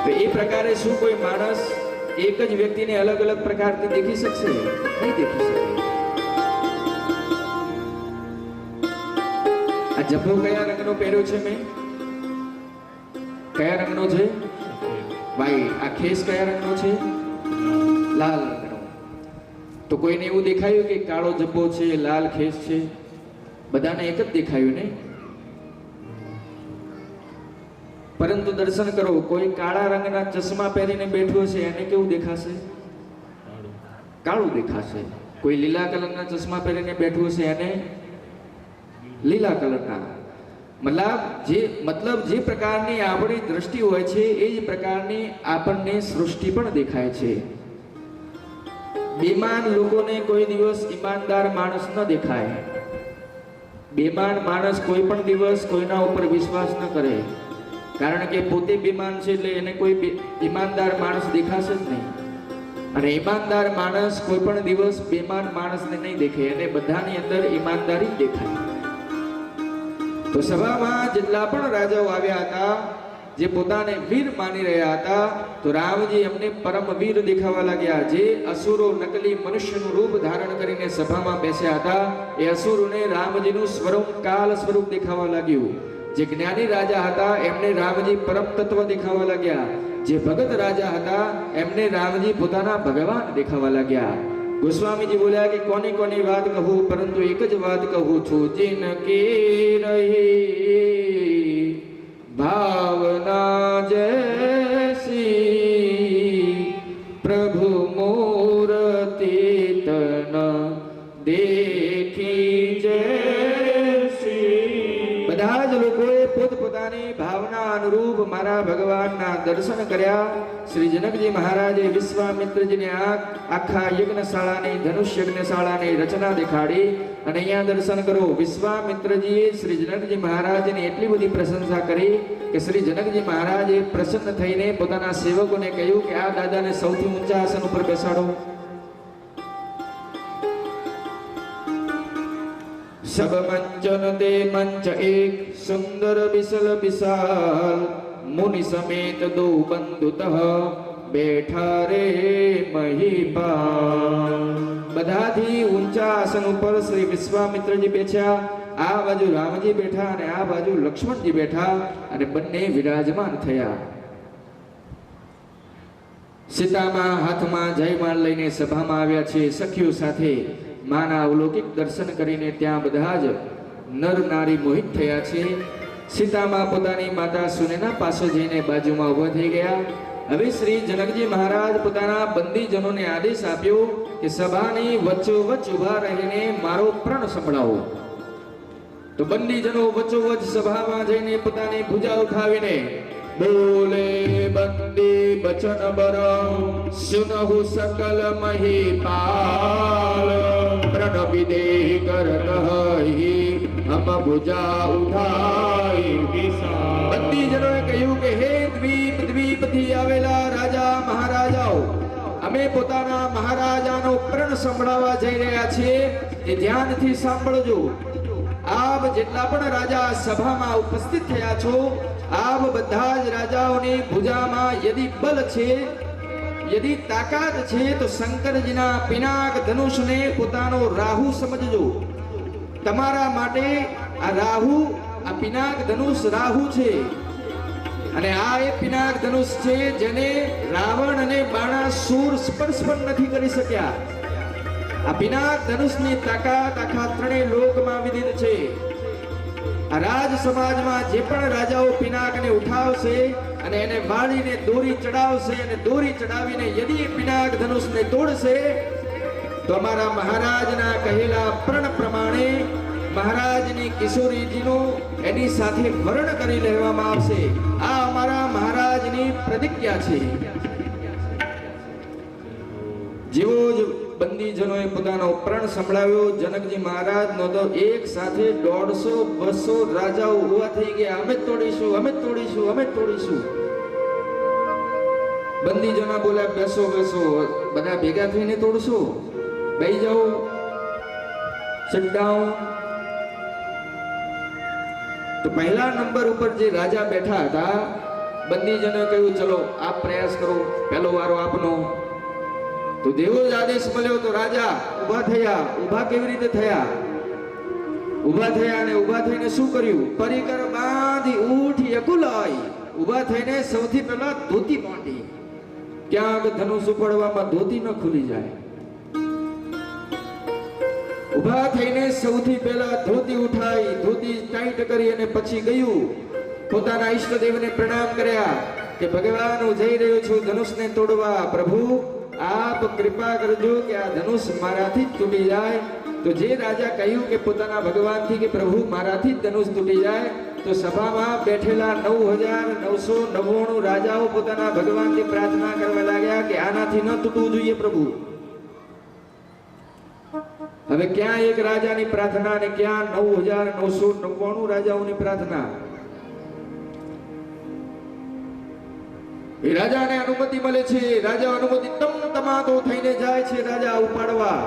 [SPEAKER 1] તો એ પ્રકારે શું કોઈ માણસ એક જ વ્યક્તિને અલગ અલગ પ્રકારથી દેખી શકશે? નહીં દેખી શકે. આ જબ્બો કયા રંગનો પહેર્યો છે મેં? કયા રંગનો છે? ભાઈ, આ ખેસ કયા રંગનો છે? લાલ રંગનો. તો કોઈને એવું દેખાયું કે કાળો જબ્બો છે, લાલ ખેસ છે? બધાને એક જ દેખાયું ને? પરંતુ દર્શન કરો, કોઈ કાળા રંગના ચશ્મા પહેરીને બેઠું હશે, એને કેવું દેખાશે? કાળું દેખાશે. કોઈ લીલા કલરના ચશ્મા પહેરીને બેઠું હશે, એને લીલા કલરના. મતલબ જે પ્રકારની આપણી દ્રષ્ટિ હોય છે એ જ પ્રકારની આપણને સૃષ્ટિ પણ દેખાય છે. બેમાન લોકોને કોઈ દિવસ ઈમાનદાર માણસ ન દેખાય. બેમાન માણસ કોઈ પણ દિવસ કોઈના ઉપર વિશ્વાસ ન કરે, કારણ કે પોતે બેમાન છે, એટલે એને કોઈ ઈમાનદાર માણસ દેખાશે જ નહીં. અને ઈમાનદાર માણસ કોઈ પણ દિવસ બેમાન માણસને નહીં દેખે, એને બધાની અંદર ઈમાનદારી દેખાય. તો સભામાં જેટલા પણ રાજાઓ આવ્યા હતા, જે પોતાને વીર માની રહ્યા હતા, તો રામજી એમને પરમ વીર દેખાવા લાગ્યા. જે અસુરો નકલી મનુષ્યનું રૂપ ધારણ કરીને સભામાં બેસ્યા હતા, એ અસુરોને રામજીનું સ્વરૂપ કાલ સ્વરૂપ દેખાવા લાગ્યું. જે જ્ઞાની રાજા હતા એમને રામજી પરમ તત્વ દેખાવા લાગ્યા. જે ભગત રાજા હતા એમને રામજી પોતાના ભગવાન દેખાવા લાગ્યા. ગોસ્વામીજી બોલ્યા કે કોની કોની વાત કહું, પરંતુ એક જ વાત કહું છું, જીન કે રહી ભાવના જૈસી પ્રભુ મૂર્તિ તન દેખી જૈસી. બધા જ લોકોએ પોતપોતાની ભાવના અનુરૂપ મારા ભગવાનના દર્શન કર્યા. શ્રી જનકજી મહારાજે વિશ્વામિત્રજીને આખા યજ્ઞશાળાની, ધનુષ યજ્ઞશાળાની રચના દેખાડી. અને અહીંયા દર્શન કરો, વિશ્વામિત્રજીએ શ્રી જનકજી મહારાજની એટલી બધી પ્રશંસા કરી કે શ્રી જનકજી મહારાજે પ્રસન્ન થઈને પોતાના સેવકોને કહ્યું કે આ દાદાને સૌથી ઊંચા આસન ઉપર બેસાડો. सब मंचन दे मंच एक सुंदर विशल विशाल मुनि समेत दो बंधुतः बैठा रे महिपाल. બધાથી ઊંચા આસન ઉપર શ્રી વિશ્વામિત્રજી બેઠા. આ બાજુ રામજી બેઠા અને આ બાજુ લક્ષ્મણજી બેઠા અને બંને વિરાજમાન થયા. સીતામાં હાથમાં જયમાળ લઈને સભામાં આવ્યા છે. સખીઓ સાથે માના અવલૌકિક દર્શન કરીને ત્યાં બધા જ નર નારી મોહિત થયા છે. સીતામાં પોતાની માતા સુનેના પાસે જઈને બાજુમાં ઊભા થઈ ગયા. હવે શ્રી જનકજી મહારાજ પોતાના બંદીજનોને આદેશ આપ્યો કે સભાની વચ્ચોવચ્ચ ઊભા રહીને મારો પ્રણ સંભળાવો. તો બંદીજનો વચ્ચોવચ્ચ સભામાં જઈને પોતાની ભુજા ઉઠાવીને બોલે બંદી બચન બરમ સુનહુ સકલ મહીપાલ પ્रणविदेहि करतहि हम भुजा उठाई विशाल. બંદીજનોએ કહ્યું કે હે દ્વીપથી આવેલા રાજા મહારાજાઓ, અમે પોતાના મહારાજાનો પ્રણ સંભળાવવા જઈ રહ્યા છીએ. તે ધ્યાનથી સાંભળજો. આપ જેટલા પણ રાજા સભામાં ઉપસ્થિત થયા છો, આપ બધા જ રાજાઓની ભુજામાં યદિ બલ છે, યદि તાકાત છે તો શંકરજીના પિનાક ધનુષને પોતાનો રાહુ સમજજો. તમારા માટે આ રાહુ, આ પિનાક ધનુષ રાહુ છે. અને આ એ પિનાક ધનુષ છે જેને રાવણ અને બાણાસુર સ્પર્શ પણ નથી કરી શક્યા. આ પિનાક ધનુષની તાકાત આખા ત્રણેય લોકમાં વિદિત છે. આ રાજ સમાજમાં જે પણ રાજાઓ પિનાકને ઉઠાવશે અને એને વાળીને દોરી ચડાવશે અને દોરી ચડાવીને યદિ એ પિનાક ધનુષને તોડશે તો અમારા મહારાજના કહેલા પ્રણ પ્રમાણે મહારાજની કિશોરીજીનું એની સાથે વર્ણ કરી લેવામાં આવશે. આ અમારા મહારાજની પ્રતિજ્ઞા છે. જેવો જ બંદીજનોએ પોતાનો પ્રણ સંભળાવ્યો, જનકજી મહારાજનો તો એક સાથે 150-200 રાજાઓ ઉભા થઈ ગયા. અમે જ તોડીશું, અમે જ તોડીશું, અમે જ તોડીશું. બંદીજનો બોલ્યા, બેસો બેસો, બધા ભેગા થઈને તોડશો, બેસી જાઓ, સિટ ડાઉન. તો પહેલા નંબર ઉપર જે રાજા બેઠા હતા, બંદીજનોએ કહ્યું, ચલો આપ પ્રયાસ કરો, પહેલો વારો આપનો. તો દેવો જ આદેશ મળ્યો તો રાજા ઊભા થયા. ઊભા કેવી રીતે થયા? ઊભા થયા અને ઊભા થઈને શું કર્યું? પરિકર બાંધી ઉઠી અકુલાઈ. ઊભા થઈને સૌથી પહેલા ધોતી બાંધી. ક્યાંક ધનુષ ઉપાડવામાં ધોતી ન ખુલી જાય. ઊભા થઈને સૌથી પહેલા ધોતી ઉઠાઈ, ધોતી ટાઈટ કરી અને પછી ગયું પોતાના ઈષ્ટદેવને પ્રણામ કર્યા કે ભગવાન હું જઈ રહ્યો છું ધનુષને તોડવા. પ્રભુ આપ કૃપા કરજો કે આ ધનુષ મારાથી જ તૂટી જાય. તો જે રાજા કહ્યું કે પોતાના ભગવાનથી કે પ્રભુ મારાથી જ ધનુષ તૂટી જાય, તો સભામાં બેઠેલા 9999 રાજાઓ પોતાના ભગવાનથી પ્રાર્થના કરવા લાગ્યા કે આનાથી ન તૂટવું જોઈએ પ્રભુ. હવે ક્યાં એક રાજાની પ્રાર્થના અને ક્યાં 9999 રાજાઓની પ્રાર્થના? એ રાજાને અનુમતિ મળે છે. રાજા અનુમતિ તમાતો થઈને જાય છે રાજા ઉપાડવા.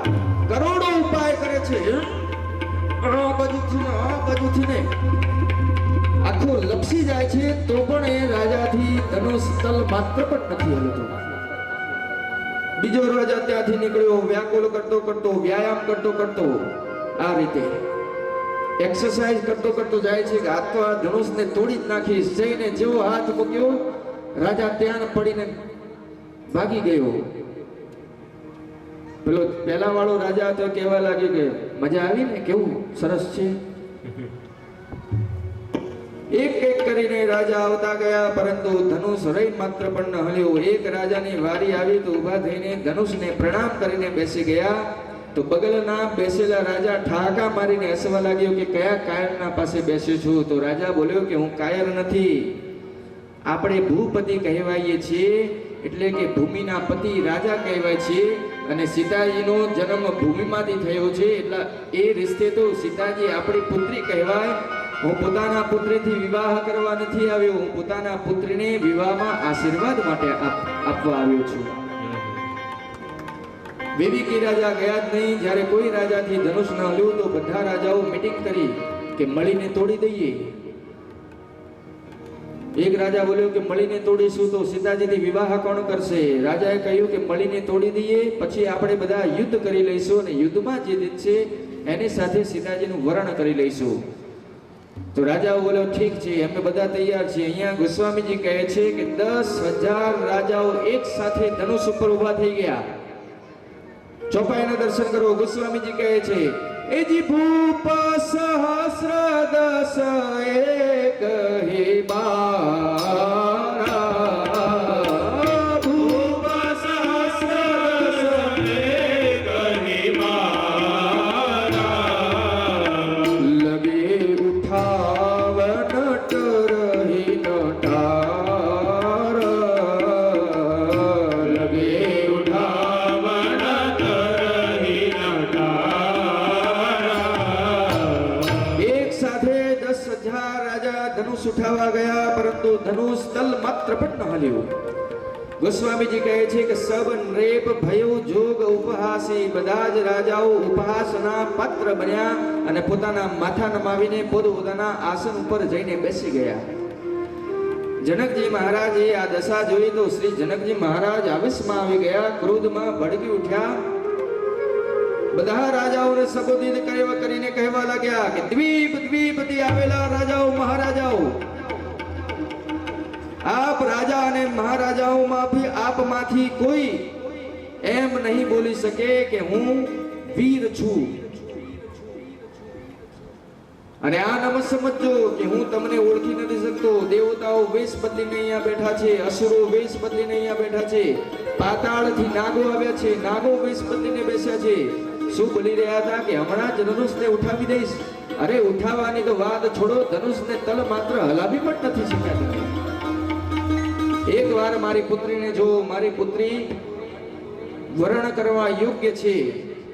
[SPEAKER 1] કરોડો ઉપાય કરે છે. આ બાજુથી ને આખો લપસી જાય છે તો પણ એ રાજાથી ધનુષ તલ માત્ર પણ નથી હલતો. બીજો રાજા ત્યાંથી નીકળ્યો, વ્યાકુલ કરતો કરતો, વ્યાયામ કરતો કરતો, આ રીતે એક્સરસાઇઝ કરતો કરતો જાય છે કે હાથ તો આ ધનુષને તોડી જ નાખીશ. જઈને જેવો હાથ મૂક્યો, રાજા ત્યાં પડીને ભાગી ગયો. પેલો પહેલા વાળો રાજા તો કહેવા લાગ્યો કે મજા આવી ને, કેવું સરસ છે. એક એક કરીને રાજા આવતા ગયા, પરંતુ ધનુષ રહી માત્ર પણ ન હલ્યો. એક રાજાની વારી આવી તો ઊભા થઈને ધનુષને પ્રણામ કરીને બેસી ગયા. તો બગલના બેસેલા રાજા ઠાકા મારીને હસવા લાગ્યો કે કયા કાયરના પાસે બેસ્યો છું? તો રાજા બોલ્યો કે હું કાયર નથી, આપણે ભૂપતિ કહેવાઈએ છીએ, એટલે કે ભૂમિના પતિ રાજા કહેવાય છે. અને સીતાજીનો જન્મ ભૂમિમાંથી થયો છે, એટલે એ रिश्ते તો સીતાજી આપણી પુત્રી કહેવાય. હું પોતાના પુત્રીથી વિવાહ કરવા નથી આવ્યો, હું પોતાના પુત્રીને વિવાહમાં આશીર્વાદ માટે આપવા આવ્યો છું. વિવેકી રાજા ગયા જ નહીં. જ્યારે કોઈ રાજાથી ધનુષ ન હલ્યું તો બધા રાજાઓ મીટિંગ કરી કે મળીને તોડી દઈએ. એક રાજા બોલ્યો કે મળીને તોડીશું તો સીતાજીથી વિવાહ કોણ કરશે? રાજાએ કહ્યું કે મળીને તોડી દઈએ, પછી આપણે બધા યુદ્ધ કરી લઈશું અને યુદ્ધમાં જે જીતશે એની સાથે સીતાજીનું વરણ કરી લઈશું. તો રાજાઓ બોલ્યો ઠીક છે, અમે બધા તૈયાર છીએ. અહીંયા ગોસ્વામીજી કહે છે કે 10,000 રાજાઓ એક સાથે ધનુષ ઉપર ઊભા થઈ ગયા. ચોપાઈના દર્શન કરો. ગોસ્વામીજી કહે છે એજી ભૂપ સહસ્ર દસ એક હે બારા, ભૂપ સહસ્ર દસ એક હે બારા, લગે ઉઠાવન ટરહી નટાર, લગે ઉઠાવન ટરહી નટાર. એક સાથે 10,000 રાજા ધનુષ ઉઠાવવા ગયા, પરંતુ ધનુષ તલ માત્ર પણ ન હલ્યું. ગોસ્વામીજી કહે છે કે સબ નૃપ ભયો જોગ ઉપહાસી, બધા જ રાજાઓ ઉપહાસના પાત્ર બન્યા અને પોતાના માથા નમાવીને પોતાના આસન ઉપર જઈને બેસી ગયા. જનકજી મહારાજે આ દશા જોઈ તો શ્રી જનકજી મહારાજ આવેશમાં આવી ગયા, ક્રોધમાં ભડકી ઉઠ્યા. બધા રાજાઓને સંબોધિત કરીને કહેવા લાગ્યા કે દ્વીપ દ્વીપથી આવેલા રાજાઓ મહારાજાઓ, આપ રાજા અને મહારાજાઓમાંથી આપમાંથી કોઈ એમ નહીં બોલી શકે કે હું વીર છું. અને આ નમ સમજો કે હું તમને ઓળખી નથી શકતો. દેવતાઓ વેશ બદલીને અહીંયા બેઠા છે, અસુરો વેશ બદલીને અહીંયા બેઠા છે, પાતાળથી નાગો આવ્યા છે, નાગો વેશ બદલીને બેસ્યા છે. શું બોલી રહ્યા હતા કે હમણાં જ ધનુષને ઉઠાવી દઈશ. અરે ઉઠાવવાની તો વાત છોડો, ધનુષને તલ માત્ર હલાવી પણ નથી શક્યા તમે. એક વાર મારી પુત્રીને જો, મારી પુત્રી વરણ કરવા યોગ્ય છે,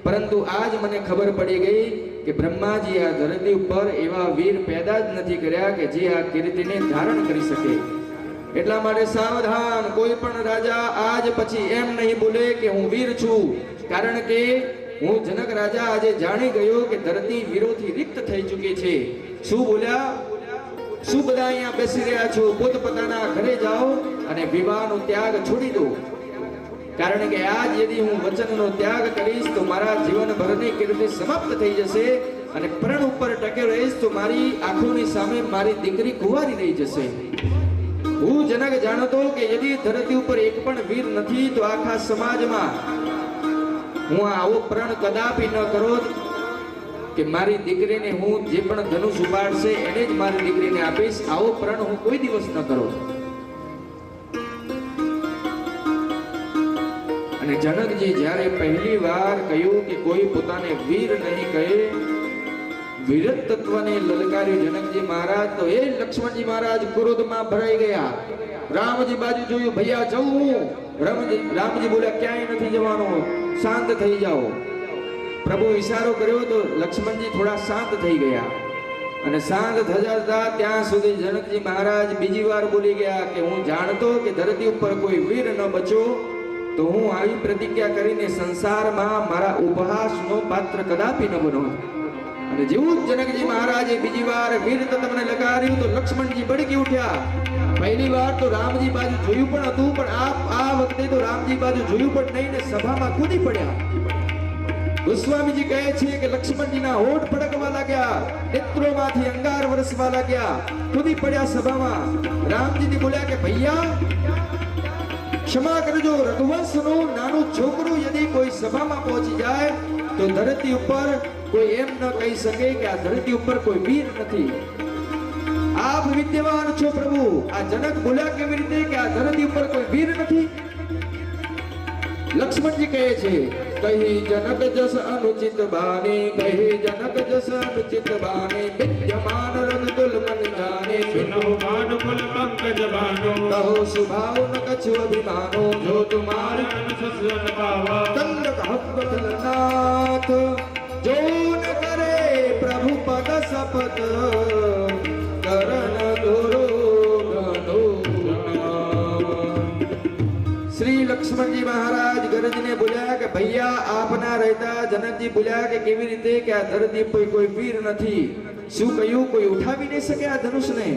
[SPEAKER 1] પરંતુ આજ મને ખબર પડી ગઈ કે બ્રહ્માજી આ ધરતી ઉપર એવા વીર પેદા જ નથી કર્યા કે જે આ કીર્તિને ધારણ કરી શકે. એટલા માટે સાવધાન, કોઈ પણ રાજા આજ પછી એમ નહીં બોલે કે હું વીર છું, કારણ કે હું જનક રાજા આજે જાણી ગયો કે ધરતી વીરોથી રિક્ત થઈ ચૂકી છે. શું બોલ્યા? શું બધા અહીંયા બેસી રહ્યા છો? પોતપોતાના ઘરે જાઓ અને વિવાહનો ત્યાગ છોડી દો, કારણ કે આજ યદી હું વચનનો ત્યાગ કરીશ તો મારા જીવનભરની કીર્તિ સમાપ્ત થઈ જશે, અને પ્રણ ઉપર ટકે રહીશ તો મારી આંખોની સામે મારી દીકરી કુંવારી રહી જશે. હું જનક જાણતો કે યદી ધરતી ઉપર એક પણ વીર નથી તો આખા સમાજમાં હું આવો પ્રણ કદાપી ન કરો કે મારી દીકરીને હું જે પણ ધનુષ ઉપાડશે એને જ મારી દીકરીને આપીશ. આવો પ્રણ હું કોઈ દિવસ ન કરું. અને જનકજી જ્યારે પહેલી વાર કહ્યું કે કોઈ પોતાને વીર નહીં કહે, વીરત તત્વને લલકાર્યું જનકજી મહારાજ, તો એ લક્ષ્મણજી મહારાજ ક્રોધમાં ભરાઈ ગયા. રામજી બાજુ જોયું, ભૈયા જવું. રામજી બોલ્યા ક્યાંય નથી જવાનું, શાંત થઈ જાઓ. પ્રભુ ઈશારો કર્યો તો લક્ષ્મણજી થોડા શાંત થઈ ગયા. અને શાંત થતા ત્યાં સુધી જનકજી મહારાજ બીજી વાર બોલી ગયા કે હું જાણતો કે ધરતી ઉપર કોઈ વીર ન બચો તો હું આવી પ્રતિજ્ઞા કરીને સંસારમાં મારા ઉપહાસનો પાત્ર કદાપી ન બનો. અને જેવું જનકજી મહારાજે બીજી વાર વીર તત્વને લગાડ્યું તો લક્ષ્મણજી ભડકી ઉઠ્યા. પહેલી વાર તો રામજી બાજુ જોયું પણ હતું, પણ આ વખતે તો રામજી બાજુ જોયું પણ નહીં ને સભામાં કૂદી પડ્યા. ગોસ્વામીજી કહે છે કે લક્ષ્મણજીના હોઠ ફડકવા લાગ્યા, નેત્રોમાંથી અંગાર વરસવા લાગ્યા, કૂદી પડ્યા સભામાં. રામજીથી બોલ્યા કે ભૈયા ક્ષમા કરજો, રઘુવંશનું નાનું છોકરું યદી કોઈ સભામાં પહોંચી જાય તો ધરતી ઉપર કોઈ એમ ન કહી શકે કે આ ધરતી ઉપર કોઈ વીર નથી. આપ વિદ્યવાન છો પ્રભુ. આ જનક બોલ્યા કેવી રીતે કે આ ધરતી ઉપર કોઈ વીર નથી? લક્ષ્મણજી કહે છે કહી જનક જસ અનુચિત બાની, કહી જનક જસ અનુચિત બાની, વિદ્યમાન રંગ તુલ મન જાને,
[SPEAKER 2] સુનો માન ફુલ પંકજ બાનો,
[SPEAKER 1] કહો સુભાવ ન કछु અભિમાનો, જો તુમાર
[SPEAKER 2] સસન પાવા
[SPEAKER 1] તંદક હકનાથ, જો ન કરે પ્રભુ પદ સપત, કરણ દોરો ગણો. શ્રી લક્ષ્મણજી મહારાજ ગરજને બોલ્યા કે ભૈયા આપના રહેતા. જનકજી બોલ્યા કે કેવી રીતે કે આ ધરતી પર કોઈ વીર નથી. શું કહ્યું? કોઈ ઉઠાવી નહીં શકે આ ધનુષને.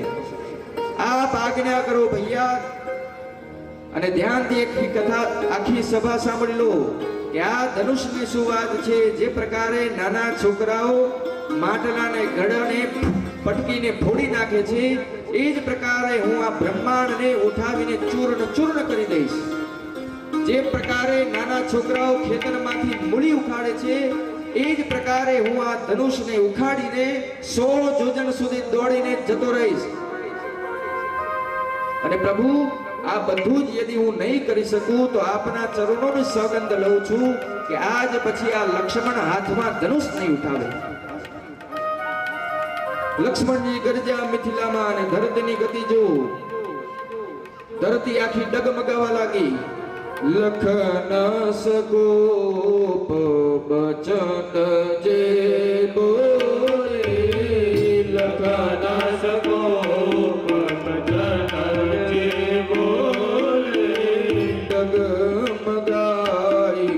[SPEAKER 1] આપ આજ્ઞા કરો ભૈયા. અને ધ્યાનથી આખી કથા, આખી સભા સાંભળી લો કે આ ધનુષની શું વાત છે. જે પ્રકારે નાના છોકરાઓ માટલાને ગળાને પટકીને ફોડી નાખે છે, એ જ પ્રકારે હું આ બ્રહ્માંડને ઉઠાવીને ચૂર્ણ ચૂર્ણ કરી દઈશ. જે પ્રકારે નાના છોકરાઓ ખેતરમાંથી મૂળી ઉખાડે છે, એ જ પ્રકારે હું આ ધનુષને ઉખાડીને 16 જોજન સુધી દોડીને જતો રહીશ. અને પ્રભુ આ બધું જ યદી હું નહીં કરી શકું તો આપના ચરણોની સોગંદ લઉં છું કે આજ પછી આ લક્ષ્મણ હાથમાં ધનુષ નહીં ઉઠાવે. લક્ષ્મણજી ગરજા મિથિલામાં, અને ધરતીની ગતિ જો, ધરતી આખી ડગમગાવા લાગી. લખન સગોપ બચન જે બોલે,
[SPEAKER 2] લખન સગોપ બચન જે બોલે,
[SPEAKER 1] ડગમગાઈ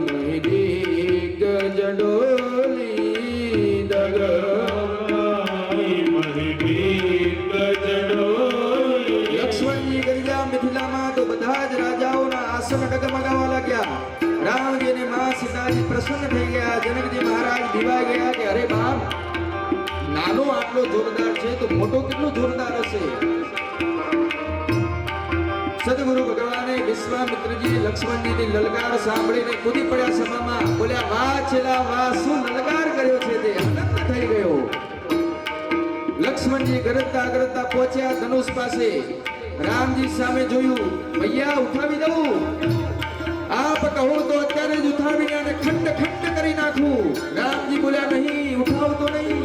[SPEAKER 1] મહિરી ગજડોલી,
[SPEAKER 2] ડગમગાઈ મહિરી ગજડોલી.
[SPEAKER 1] લક્ષ્મણજી જનકજી મહારાજ દીવાઈ ગયા કે અરે બાપ, નાનો આટલો જોરદાર છે તો મોટો કેટલો જોરદાર હશે. સદગુરુ ભગવાને વિશ્વામિત્રજી લક્ષ્મણજીની લલકાર સાંભળીને કૂદી પડ્યા સભામાં. બોલ્યા વાહ છેલા વાહ, શું લલકાર કર્યો છે તે. આનંદ થઈ ગયો. લક્ષ્મણજી ગરજતા ગરજતા પહોંચ્યા ધનુષ પાસે. રામજી સામે જોયું. ભૈયા ઉઠાવી દઉં? આપ કહો તો અત્યારે જ ઉઠાવીને આને ખંડ ખંડ કરી નાખું. રામજી બોલ્યા નહીં, ઉઠાવતો નહીં.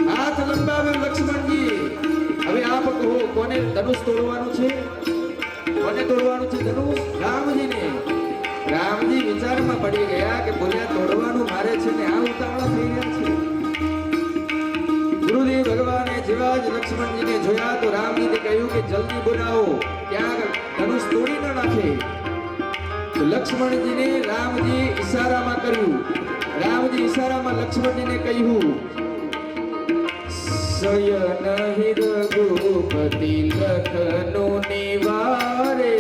[SPEAKER 1] હાથ લંબાવ્યો લક્ષ્મણજી. હવે આપ કહો કોને ધનુષ તોડવાનું છે? કોને તોડવાનું છે ધનુષ? રામજીને. રામજી વિચારમાં પડી ગયા કે બોલ્યા તોડવાનું મારે છે ને આ ઉતાવળા થઈ રહ્યા છે. ગુરુદેવ ભગવાને જેવા જ લક્ષ્મણજીને જોયા તો રામજીને કહ્યું કે જલ્દી બોલાવો, ક્યાંક ધનુષ તોડી ન નાખે. તો લક્ષ્મણજીને રામજી ઈશારામાં કર્યું. રામજી ઈશારામાં લક્ષ્મણજીને કહ્યું શયન રઘુપતિ લખનો નિવારે.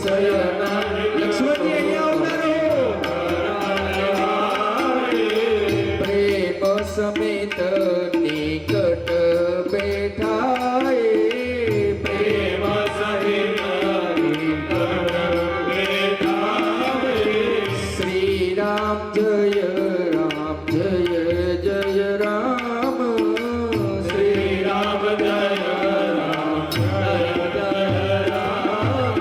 [SPEAKER 1] શયન લક્ષ્મણજી અહીંયા અવતારો. પ્રેમ સમેત નિકટ બેઠા.
[SPEAKER 2] પ્રેમ સહિત નિકટ બેઠા.
[SPEAKER 1] શ્રી રામ જય રામ જય જય રામ.
[SPEAKER 2] શ્રી રામ જય રામ જય જય રામ.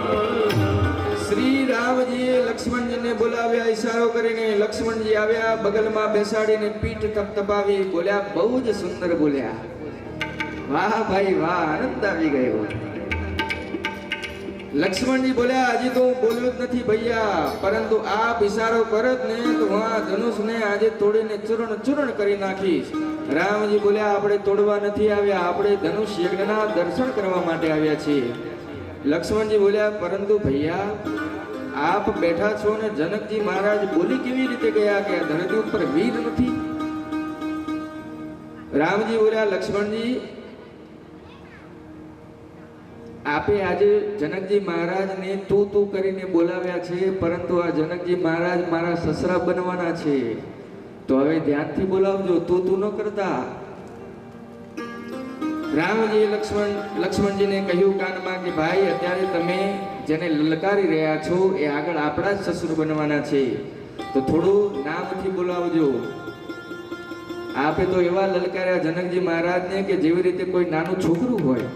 [SPEAKER 1] શ્રી રામજીએ લક્ષ્મણજીને બોલાવ્યા ઈશારો કરીને. લક્ષ્મણજી આવ્યા, બગલમાં બેસાડીને પીઠ તપતપાવી. બોલ્યા બહુ જ સુંદર બોલ્યા. વાહ ભાઈ વાહ, આનંદ આવી ગયો. લક્ષ્મણજી બોલ્યા હજી તો હું બોલ્યો જ નથી ભૈયા, પરંતુ આપ ઈશારો કરત ને તો હું આ ધનુષને આજે તોડીને ચૂર્ણ ચૂર્ણ કરી નાખીશ. રામજી બોલ્યા આપણે તોડવા નથી આવ્યા, આપણે ધનુષ યજ્ઞના દર્શન કરવા માટે આવ્યા છીએ. લક્ષ્મણજી બોલ્યા પરંતુ ભૈયા આપ બેઠા છો ને જનકજી મહારાજ બોલી કેવી રીતે ગયા કે આ ધરતી ઉપર વીર નથી? રામજી બોલ્યા લક્ષ્મણજી આપે આજે જનકજી મહારાજને તું તું કરીને બોલાવ્યા છે, પરંતુ આ જનકજી મહારાજ મારા સસરા બનવાના છે, તો હવે ધ્યાનથી બોલાવજો, તું તું ન કરતા. રામજી લક્ષ્મણજીને કહ્યું કાનમાં કે ભાઈ અત્યારે તમે જેને લલકારી રહ્યા છો એ આગળ આપણા જ સસુર બનવાના છે, તો થોડું નામથી બોલાવજો. આપે તો એવા લલકાર્યા જનકજી મહારાજને કે જેવી રીતે કોઈ નાનું છોકરું હોય.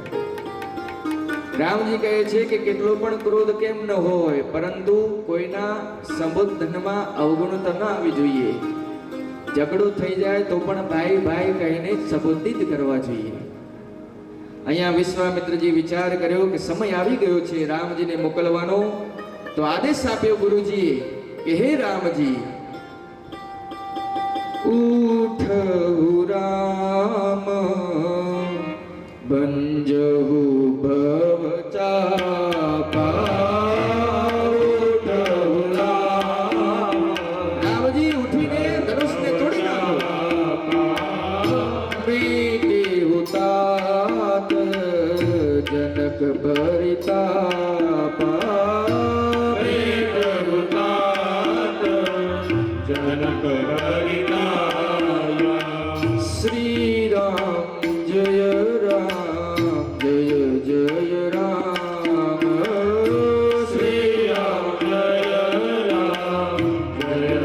[SPEAKER 1] રામજી કહે છે કે કેટલો પણ ક્રોધ કેમ ન હોય, પરંતુ કોઈના સંબોધનમાં અવગુણતા ન આવી જોઈએ. ઝઘડો થઈ જાય તો પણ ભાઈ ભાઈ કહીને સંબોધિત કરવા જોઈએ. અહીંયા વિશ્વામિત્રજી વિચાર કર્યો કે સમય આવી ગયો છે રામજીને મોકલવાનો, તો આદેશ આપ્યો ગુરુજીએ કે હે રામજી ઉઠહુ રામ બંજહુ ભવ ચાપા. ઉઠહુ રામ. રામજી ઉઠીને ધનુષને તોડી નાખો. મીટી હુતાત જનક ભરિતાપા.
[SPEAKER 2] જનક હરિનાયા.
[SPEAKER 1] શ્રી રામ જય રામ જય જય રામ.
[SPEAKER 2] શ્રી રામ જય રામ જય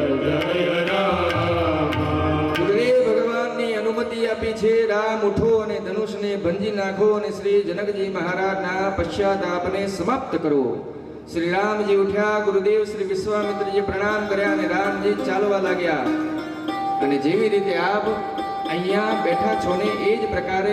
[SPEAKER 2] જય રામ.
[SPEAKER 1] ગુરુદેવ ભગવાનની અનુમતિ આપી છે. રામ ઉઠો અને ધનુષને ભંજી નાખો અને શ્રી જનકજી મહારાજના પશ્ચાતાપને સમાપ્ત કરો. શ્રી રામજી ઉઠ્યા. ગુરુદેવ શ્રી વિશ્વામિત્રજી પ્રણામ કર્યા અને રામજી ચાલવા લાગ્યા. અને જેવી રીતે આપ અહીંયા બેઠા છો ને એ જ પ્રકારે